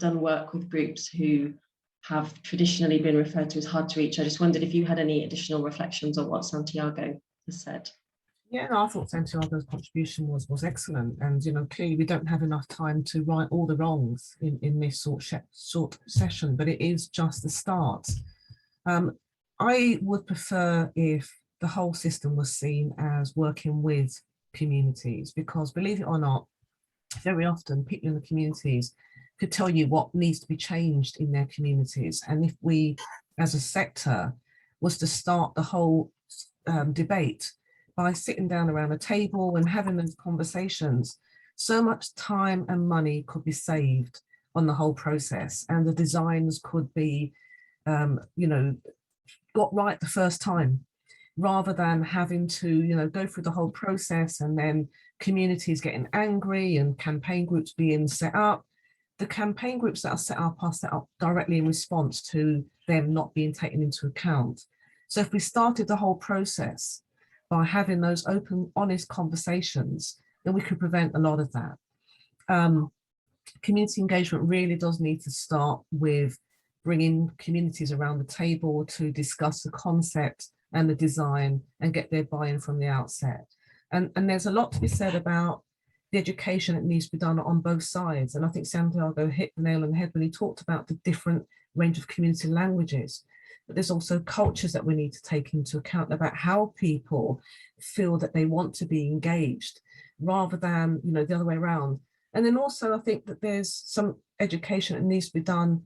work with groups who have traditionally been referred to as hard to reach. I just wondered if you had any additional reflections on what Santiago has said. Yeah, I thought Santiago's contribution was excellent, and clearly we don't have enough time to right all the wrongs in this short session, but it is just the start. I would prefer if the whole system was seen as working with communities, because believe it or not, very often people in the communities could tell you what needs to be changed in their communities. And if we, as a sector, was to start the whole debate by sitting down around a table and having those conversations, so much time and money could be saved on the whole process, and the designs could be, you know, got right the first time, rather than having to, you know, go through the whole process and then communities getting angry and campaign groups being set up. The campaign groups that are set up directly in response to them not being taken into account. So if we started the whole process by having those open, honest conversations, then we could prevent a lot of that. Community engagement really does need to start with bringing communities around the table to discuss the concept and the design and get their buy-in from the outset. And there's a lot to be said about the education that needs to be done on both sides. And I think Santiago hit the nail on the head when he talked about the different range of community languages. But there's also cultures that we need to take into account about how people feel that they want to be engaged, rather than, you know, the other way around. And then also I think that there's some education that needs to be done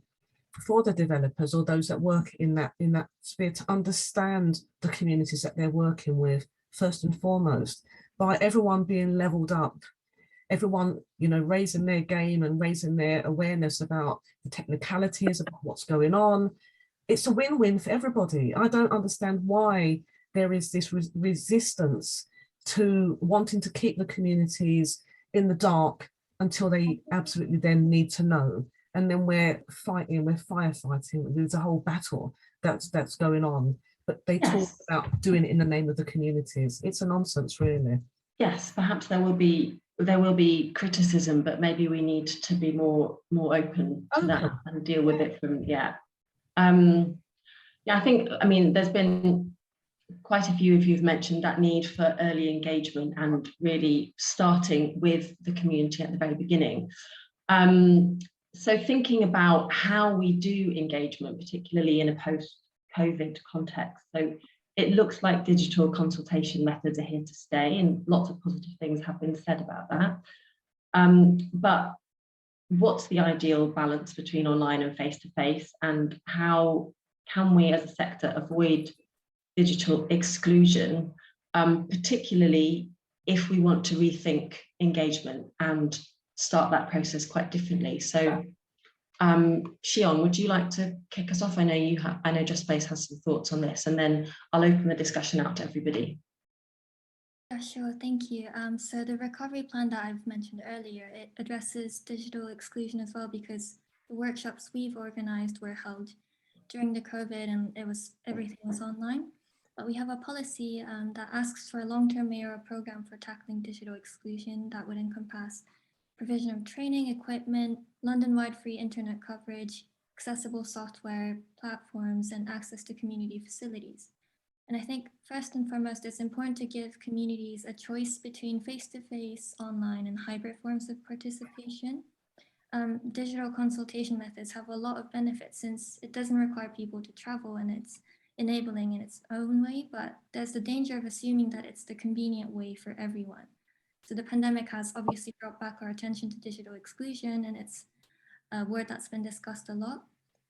for the developers or those that work in that sphere to understand the communities that they're working with, first and foremost, by everyone being leveled up, everyone, you know, raising their game and raising their awareness about the technicalities, about what's going on. It's a win-win for everybody. I don't understand why there is this resistance to wanting to keep the communities in the dark until they absolutely then need to know. And then we're firefighting. There's a whole battle that's going on. But they talk about doing it in the name of the communities. It's a nonsense, really. Yes, perhaps there will be criticism, but maybe we need to be more open to that and deal with it from I think, I mean, there's been quite a few of you have mentioned that need for early engagement and really starting with the community at the very beginning. So thinking about how we do engagement, particularly in a post-COVID context. So it looks like digital consultation methods are here to stay, and lots of positive things have been said about that. But what's the ideal balance between online and face-to-face, and how can we as a sector avoid digital exclusion, particularly if we want to rethink engagement and start that process quite differently? So Shion, would you like to kick us off? I know Just Space has some thoughts on this, and then I'll open the discussion out to everybody. Yeah, sure, thank you. So the recovery plan that I've mentioned earlier, it addresses digital exclusion as well, because the workshops we've organized were held during the COVID and everything was online. But we have a policy that asks for a long-term mayoral program for tackling digital exclusion that would encompass provision of training, equipment, London-wide free internet coverage, accessible software, platforms, and access to community facilities. And I think first and foremost, it's important to give communities a choice between face-to-face, online, and hybrid forms of participation. Digital consultation methods have a lot of benefits since it doesn't require people to travel, and it's enabling in its own way, but there's the danger of assuming that it's the convenient way for everyone. So the pandemic has obviously brought back our attention to digital exclusion, and it's a word that's been discussed a lot.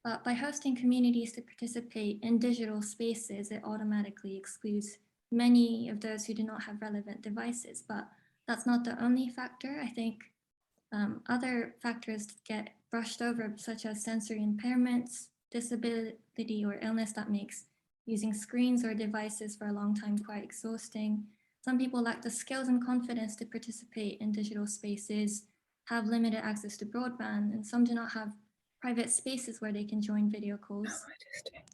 But by hosting communities to participate in digital spaces, it automatically excludes many of those who do not have relevant devices. But that's not the only factor. I think other factors get brushed over, such as sensory impairments, disability or illness that makes using screens or devices for a long time quite exhausting. Some people lack the skills and confidence to participate in digital spaces, have limited access to broadband, and some do not have private spaces where they can join video calls.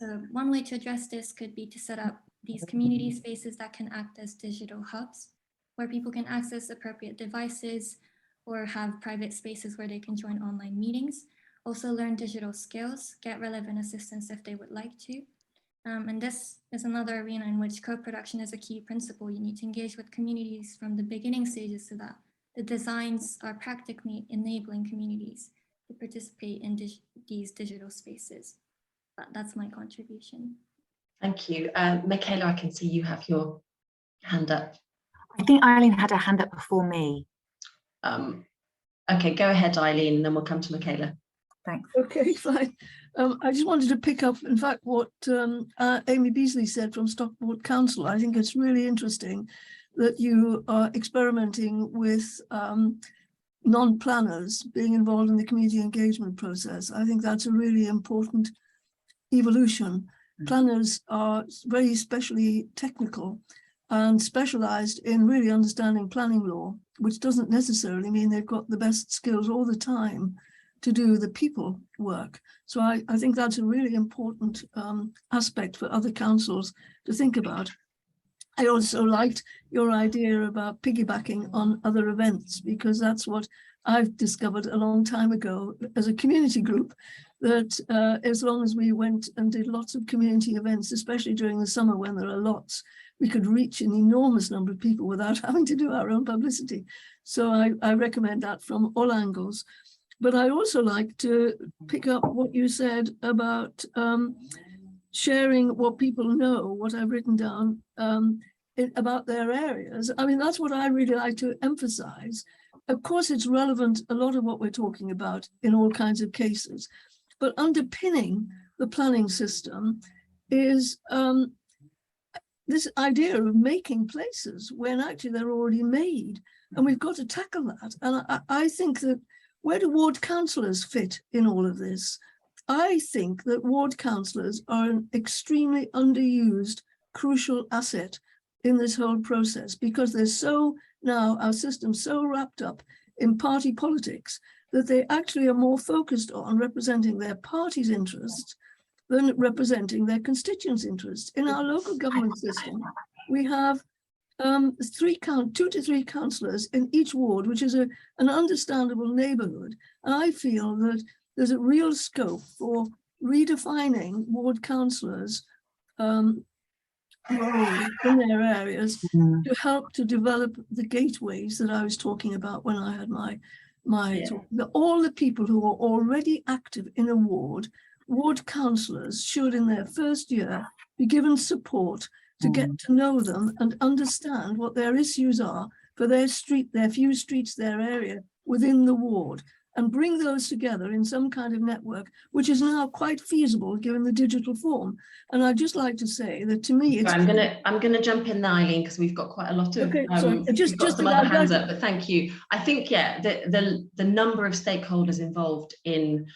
So one way to address this could be to set up these community spaces that can act as digital hubs, where people can access appropriate devices or have private spaces where they can join online meetings, also learn digital skills, get relevant assistance if they would like to. And this is another arena in which co-production is a key principle. You need to engage with communities from the beginning stages so that the designs are practically enabling communities to participate in these digital spaces. That's my contribution. Thank you. Michaela, I can see you have your hand up. I think Eileen had her hand up before me. Okay, go ahead, Eileen, and then we'll come to Michaela. Thanks. Okay, fine. I just wanted to pick up, in fact, what Amy Beasley said from Stockport Council. I think it's really interesting that you are experimenting with non-planners being involved in the community engagement process. I think that's a really important evolution. Planners are very specially technical and specialized in really understanding planning law, which doesn't necessarily mean they've got the best skills all the time to do the people work. So I think that's a really important aspect for other councils to think about. I also liked your idea about piggybacking on other events, because that's what I've discovered a long time ago as a community group, that as long as we went and did lots of community events, especially during the summer when there are lots, we could reach an enormous number of people without having to do our own publicity. So I recommend that from all angles. But I also like to pick up what you said about sharing what people know, what I've written down about their areas. I mean, that's what I really like to emphasize. Of course, it's relevant, a lot of what we're talking about in all kinds of cases, but underpinning the planning system is this idea of making places when actually they're already made. And we've got to tackle that. And I think that, where do ward councillors fit in all of this? I think that ward councillors are an extremely underused, crucial asset in this whole process, because they're so now, our system's so wrapped up in party politics that they actually are more focused on representing their party's interests than representing their constituents' interests. In our local government system, we have 2 to 3 councillors in each ward, which is an understandable neighbourhood. And I feel that there's a real scope for redefining ward councillors' role in their areas to help to develop the gateways that I was talking about when I had my talk. All the people who are already active in a ward councillors should in their first year be given support to get to know them and understand what their issues are for their street, their few streets, their area within the ward, and bring those together in some kind of network, which is now quite feasible given the digital form. And I'd just like to say that to me, it's... I'm gonna jump in there, Eileen, because we've got quite a lot of just some other hands up, but thank you. I think, yeah, the number of stakeholders involved in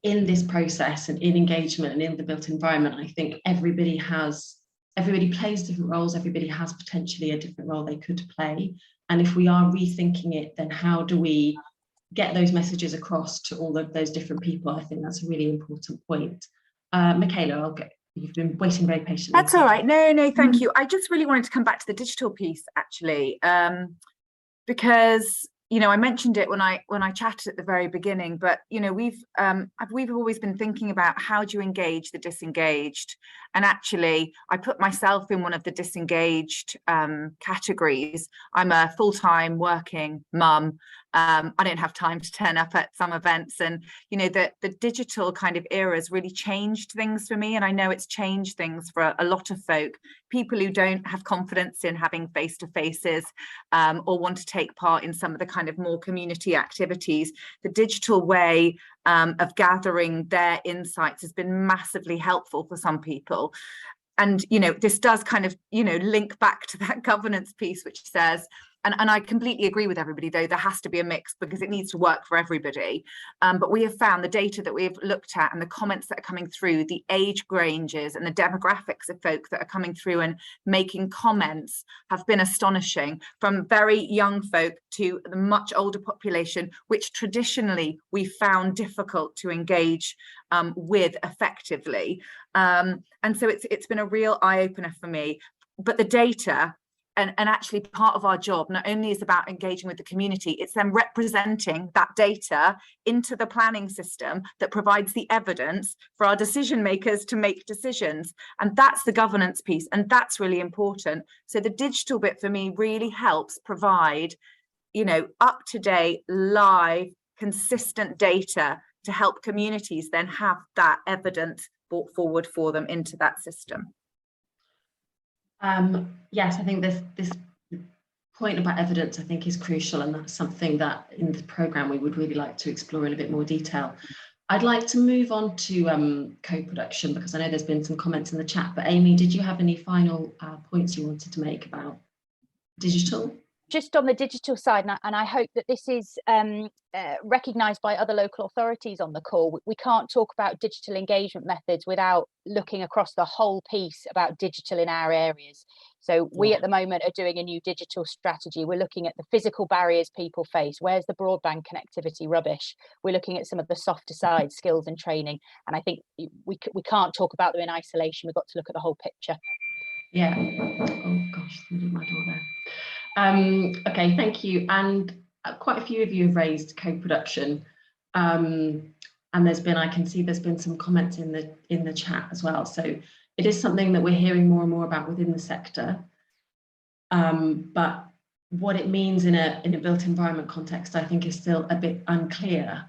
this process and in engagement and in the built environment, I think everybody plays different roles, everybody has potentially a different role they could play. And if we are rethinking it, then how do we get those messages across to all of those different people? I think that's a really important point. Michaela, you've been waiting very patiently. That's all right. No, thank you. I just really wanted to come back to the digital piece, actually, because, you know, I mentioned it when I chatted at the very beginning, but, you know, we've always been thinking about how do you engage the disengaged. And actually, I put myself in one of the disengaged categories. I'm a full-time working mum. I don't have time to turn up at some events, and you know, the digital kind of era has really changed things for me, and I know it's changed things for a lot of folk, people who don't have confidence in having face-to-faces or want to take part in some of the kind of more community activities. The digital way of gathering their insights has been massively helpful for some people. And you know, this does kind of, you know, link back to that governance piece, which says, and I completely agree with everybody, though, there has to be a mix because it needs to work for everybody. But we have found the data that we've looked at and the comments that are coming through, the age ranges and the demographics of folk that are coming through and making comments have been astonishing, from very young folk to the much older population, which traditionally we found difficult to engage with effectively. And so it's been a real eye-opener for me. But the data, and actually part of our job not only is about engaging with the community, it's then representing that data into the planning system that provides the evidence for our decision makers to make decisions. And that's the governance piece, and that's really important. So the digital bit for me really helps provide, you know, up-to-date, live, consistent data to help communities then have that evidence brought forward for them into that system. Yes, I think this point about evidence, I think, is crucial, and that's something that in the programme we would really like to explore in a bit more detail. I'd like to move on to co-production, because I know there's been some comments in the chat, but Amy, did you have any final points you wanted to make about digital? Just on the digital side, and I hope that this is recognised by other local authorities on the call, we can't talk about digital engagement methods without looking across the whole piece about digital in our areas. So we at the moment are doing a new digital strategy. We're looking at the physical barriers people face. Where's the broadband connectivity rubbish? We're looking at some of the softer side, skills and training. And I think we can't talk about them in isolation. We've got to look at the whole picture. Yeah. Oh gosh, somebody at my door there. Okay, thank you. And quite a few of you have raised co-production, and I can see there's been some comments in the chat as well. So it is something that we're hearing more and more about within the sector. But what it means in a built environment context, I think, is still a bit unclear.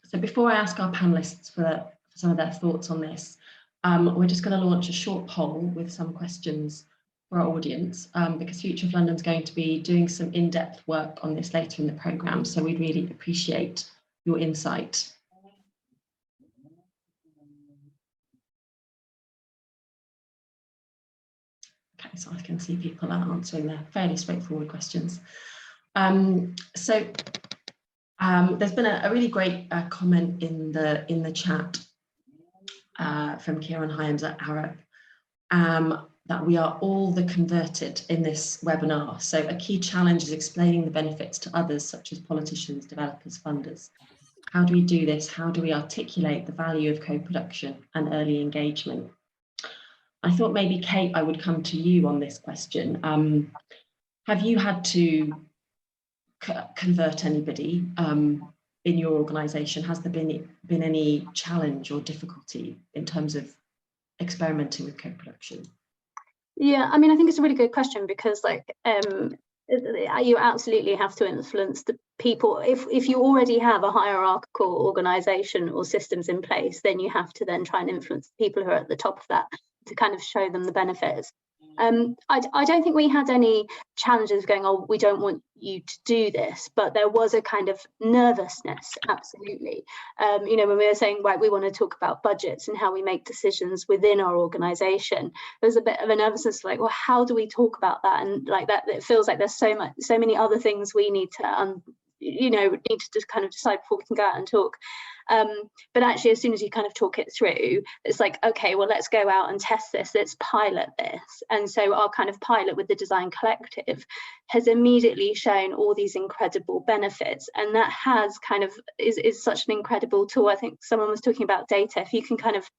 So before I ask our panelists for some of their thoughts on this, we're just going to launch a short poll with some questions for our audience, because Future of London is going to be doing some in-depth work on this later in the programme, so we'd really appreciate your insight. Okay, so I can see people are answering their fairly straightforward questions. There's been a really great comment in the chat from Kieran Hyams at Arab, that we are all the converted in this webinar. So a key challenge is explaining the benefits to others, such as politicians, developers, funders. How do we do this? How do we articulate the value of co-production and early engagement? I thought maybe, Kate, I would come to you on this question. Have you had to convert anybody in your organisation? Has there been any challenge or difficulty in terms of experimenting with co-production? Yeah, I mean, I think it's a really good question, because you absolutely have to influence the people. If you already have a hierarchical organisation or systems in place, then you have to then try and influence the people who are at the top of that to kind of show them the benefits. I don't think we had any challenges going, oh, we don't want you to do this, but there was a kind of nervousness, absolutely. You know, when we were saying, right, we want to talk about budgets and how we make decisions within our organisation, there's a bit of a nervousness, like, well, how do we talk about that? And like that, it feels like there's so many other things we need to, just kind of decide before we can go out and talk. But actually, as soon as you kind of talk it through, it's like, okay, well, let's go out and test this, let's pilot this. And so our kind of pilot with the Design Collective has immediately shown all these incredible benefits. And that has kind of is such an incredible tool. I think someone was talking about data. If you can kind of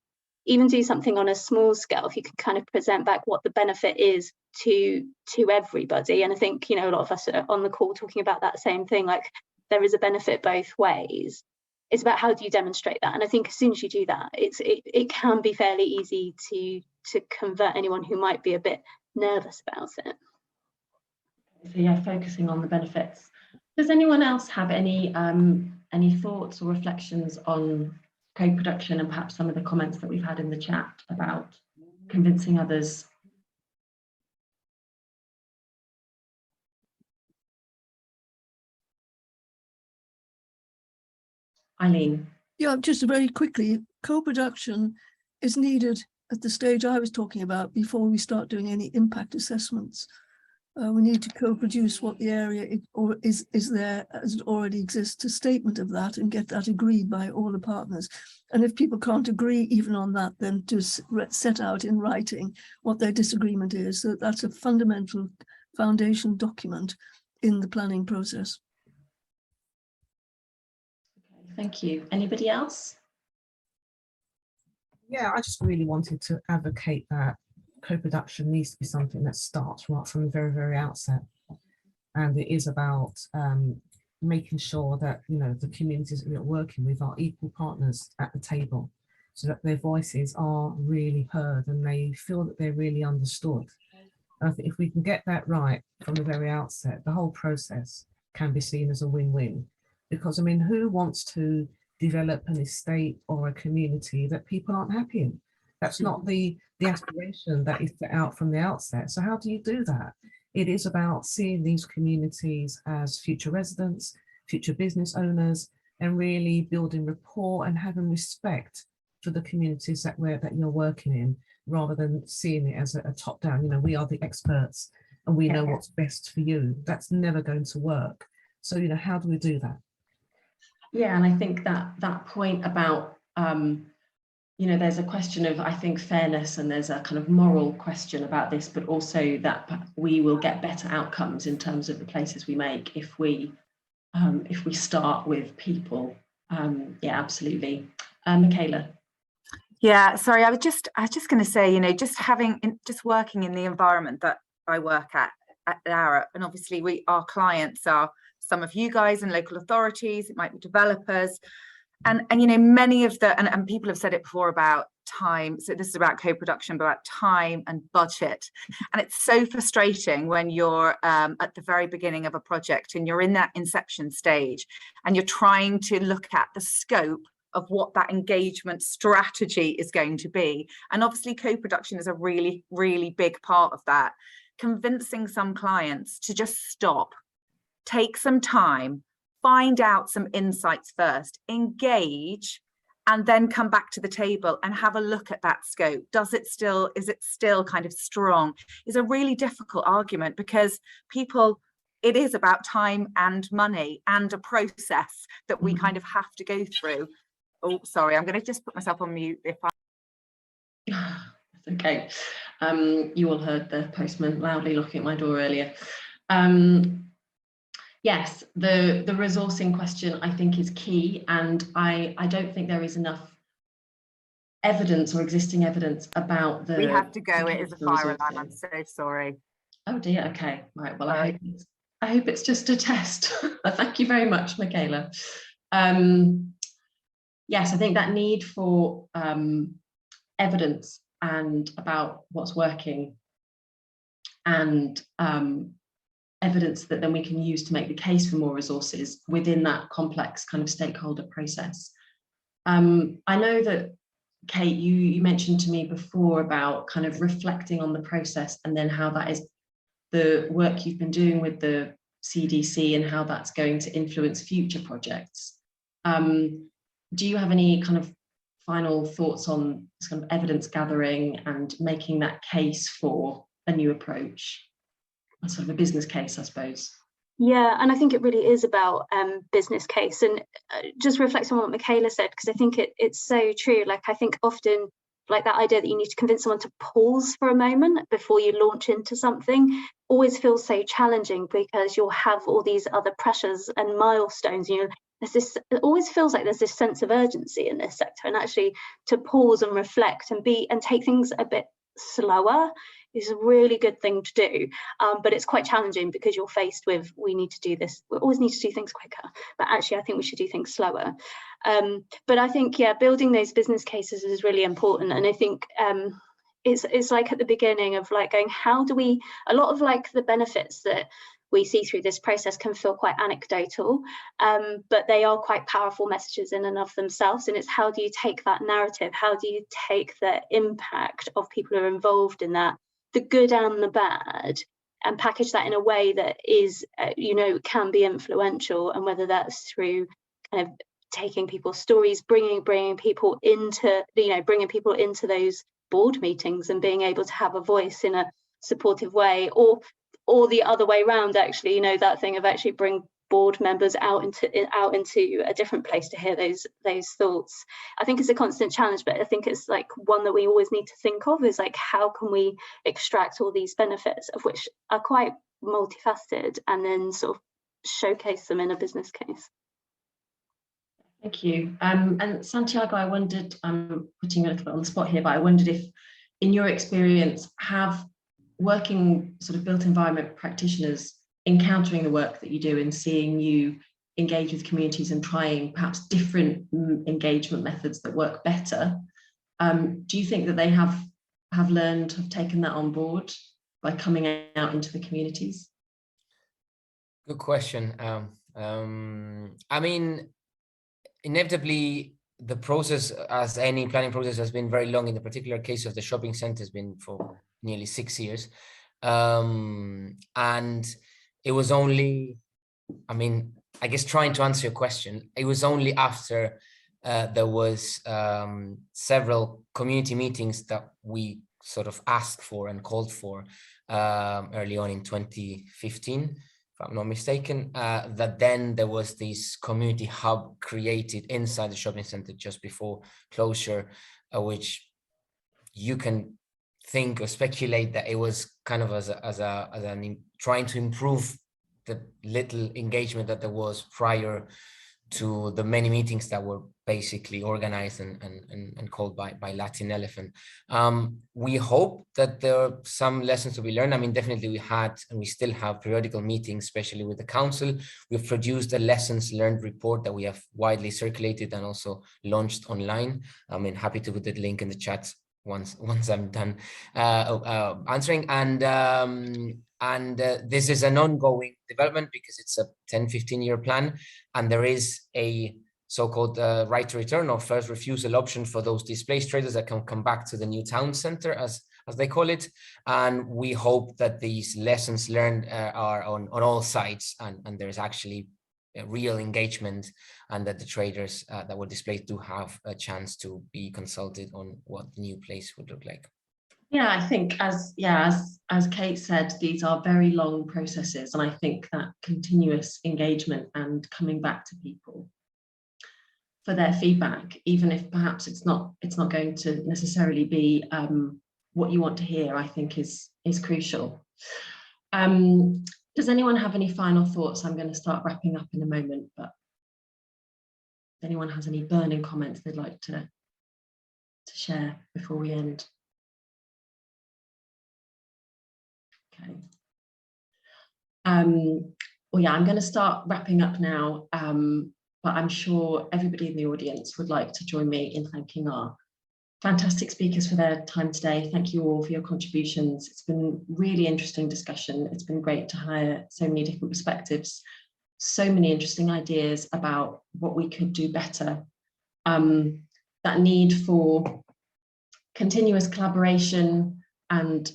even do something on a small scale, if you can kind of present back what the benefit is to everybody. And I think, you know, a lot of us are on the call talking about that same thing, like there is a benefit both ways. It's about how do you demonstrate that. And I think as soon as you do that, it can be fairly easy to convert anyone who might be a bit nervous about it. So yeah, focusing on the benefits. Does anyone else have any thoughts or reflections on co-production and perhaps some of the comments that we've had in the chat about convincing others? Eileen. Yeah, just very quickly, co-production is needed at the stage I was talking about before we start doing any impact assessments. We need to co-produce what the area is there as it already exists, a statement of that, and get that agreed by all the partners. And if people can't agree even on that, then to set out in writing what their disagreement is. So that's a fundamental foundation document in the planning process. Thank you. Anybody else? Yeah, I just really wanted to advocate that co-production needs to be something that starts right from the very, very outset. And it is about making sure that, you know, the communities that we're working with are equal partners at the table, so that their voices are really heard and they feel that they're really understood. And I think if we can get that right from the very outset, the whole process can be seen as a win-win. Because, I mean, who wants to develop an estate or a community that people aren't happy in? That's not the aspiration that is set out from the outset. So how do you do that? It is about seeing these communities as future residents, future business owners, and really building rapport and having respect for the communities that you're working in, rather than seeing it as a top down, you know, we are the experts and we know what's best for you. That's never going to work. So, you know, how do we do that? Yeah, and I think that point about, you know, there's a question of, I think, fairness, and there's a kind of moral question about this, but also that we will get better outcomes in terms of the places we make if we start with people. Yeah, absolutely. Michaela. Yeah, sorry, I was just going to say, you know, just working in the environment that I work at Arup, and obviously our clients are some of you guys and local authorities, it might be developers, and you know, many of the and people have said it before about time. So this is about co-production, but about time and budget, and it's so frustrating when you're at the very beginning of a project and you're in that inception stage and you're trying to look at the scope of what that engagement strategy is going to be. And obviously co-production is a really, really big part of that. Convincing some clients to just stop, take some time, find out some insights first, engage, and then come back to the table and have a look at that scope. Is it still kind of strong? Is a really difficult argument, because it is about time and money and a process that we kind of have to go through. Oh, sorry, I'm going to just put myself on mute if I... That's okay. You all heard the postman loudly knocking at my door earlier. Yes, the resourcing question, I think, is key, and I don't think there is enough evidence or existing evidence about the... We have to go, it is a fire alarm, I'm so sorry. Oh dear, okay, right, well, I hope it's just a test. Thank you very much, Michaela. Yes, I think that need for evidence and about what's working, and evidence that then we can use to make the case for more resources within that complex kind of stakeholder process. I know that, Kate, you mentioned to me before about kind of reflecting on the process, and then how that is the work you've been doing with the CDC and how that's going to influence future projects. Do you have any kind of final thoughts on this kind of evidence gathering and making that case for a new approach? A sort of a business case, I suppose. Yeah, and I think it really is about business case, and just reflect on what Michaela said, because I think it's so true. Like, I think often, like, that idea that you need to convince someone to pause for a moment before you launch into something always feels so challenging, because you'll have all these other pressures and milestones. You know, it always feels like there's this sense of urgency in this sector, and actually to pause and reflect and take things a bit slower is a really good thing to do, but it's quite challenging because you're faced with, we need to do this, we always need to do things quicker, but actually I think we should do things slower. But I think, yeah, building those business cases is really important, and I think it's like at the beginning of like going, how do we, a lot of like the benefits that we see through this process can feel quite anecdotal, but they are quite powerful messages in and of themselves. And it's how do you take that narrative? How do you take the impact of people who are involved in that, the good and the bad, and package that in a way that is, you know, can be influential? And whether that's through kind of taking people's stories, bringing people into, you know, bringing people into those board meetings and being able to have a voice in a supportive way, or the other way around, actually, you know, that thing of actually bring board members out into a different place to hear those thoughts. I think it's a constant challenge, but I think it's like one that we always need to think of, is like, how can we extract all these benefits, of which are quite multifaceted, and then sort of showcase them in a business case. Thank you. And Santiago, I wondered, I'm putting you a little bit on the spot here, but I wondered if, in your experience, have working sort of built environment practitioners encountering the work that you do and seeing you engage with communities and trying perhaps different engagement methods that work better, do you think that they have taken that on board by coming out into the communities? Good question. I mean, inevitably, the process, as any planning process, has been very long. In the particular case of the shopping center, has been for nearly 6 years. And it was only, I mean, I guess trying to answer your question, it was only after there was several community meetings that we sort of asked for and called for early on in 2015, if I'm not mistaken, that then there was this community hub created inside the shopping center just before closure, which you can think or speculate that it was kind of trying to improve the little engagement that there was prior to the many meetings that were basically organized and called by Latin Elephant. We hope that there are some lessons to be learned. I mean, definitely we had, and we still have periodical meetings, especially with the council. We've produced a lessons learned report that we have widely circulated and also launched online. I mean, happy to put the link in the chat once I'm done answering. And this is an ongoing development because it's a 10-15 year plan, and there is a so-called right to return or first refusal option for those displaced traders that can come back to the new town center, as they call it. And we hope that these lessons learned are on all sides, and there's actually a real engagement, and that the traders that were displaced do have a chance to be consulted on what the new place would look like. Yeah, I think as Kate said, these are very long processes, and I think that continuous engagement and coming back to people for their feedback, even if perhaps it's not going to necessarily be what you want to hear, I think is crucial. Does anyone have any final thoughts? I'm going to start wrapping up in a moment, but if anyone has any burning comments they'd like to share before we end. Okay. Well, yeah, I'm going to start wrapping up now, but I'm sure everybody in the audience would like to join me in thanking our fantastic speakers for their time today. Thank you all for your contributions. It's been really interesting discussion. It's been great to hear so many different perspectives, so many interesting ideas about what we could do better. That need for continuous collaboration and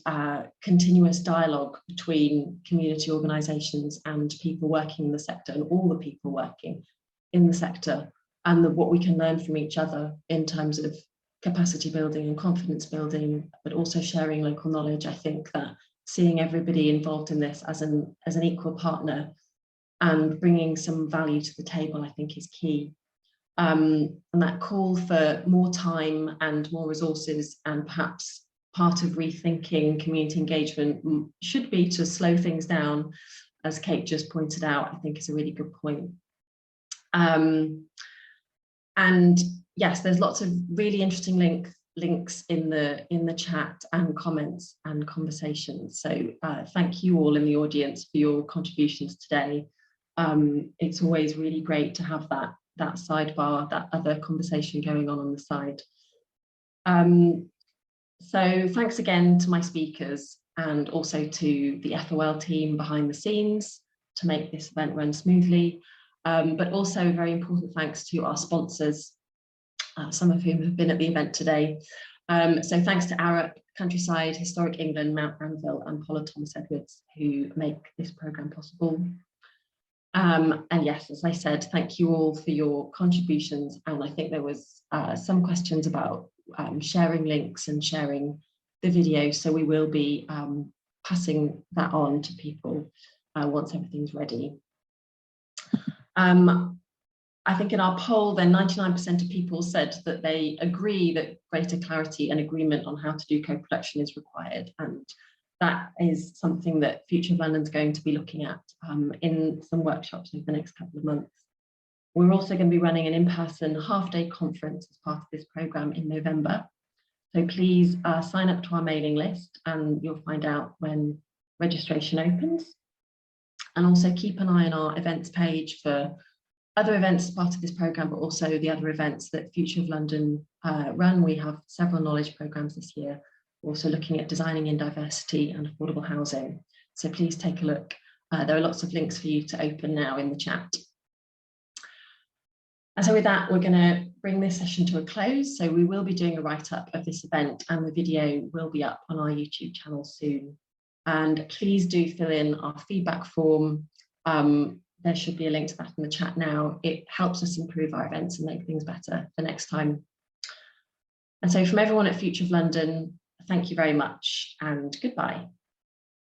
continuous dialogue between community organisations and people working in the sector, and all the people working in the sector, and what we can learn from each other in terms of capacity building and confidence building, but also sharing local knowledge. I think that seeing everybody involved in this as an equal partner and bringing some value to the table, I think is key. And that call for more time and more resources, and perhaps part of rethinking community engagement should be to slow things down, as Kate just pointed out, I think is a really good point. And yes, there's lots of really interesting links in the chat and comments and conversations. So thank you all in the audience for your contributions today. It's always really great to have that sidebar, that other conversation going on the side. So thanks again to my speakers, and also to the FOL team behind the scenes to make this event run smoothly. But also very important thanks to our sponsors, some of whom have been at the event today. So thanks to Arup, Countryside, Historic England, Mount Anvil, and Paula Thomas Edwards, who make this programme possible. And yes, as I said, thank you all for your contributions. And I think there was some questions about sharing links and sharing the video. So we will be passing that on to people once everything's ready. I think in our poll, then 99% of people said that they agree that greater clarity and agreement on how to do co-production is required. And that is something that Future of London is going to be looking at in some workshops over the next couple of months. We're also going to be running an in-person half-day conference as part of this programme in November. So please sign up to our mailing list and you'll find out when registration opens. And also keep an eye on our events page for other events as part of this programme, but also the other events that Future of London run. We have several knowledge programmes this year, also looking at designing in diversity and affordable housing. So please take a look. There are lots of links for you to open now in the chat. And so with that, we're going to bring this session to a close. So we will be doing a write-up of this event, and the video will be up on our YouTube channel soon. And please do fill in our feedback form. There should be a link to that in the chat now. It helps us improve our events and make things better for next time. And so from everyone at Future of London, thank you very much and goodbye.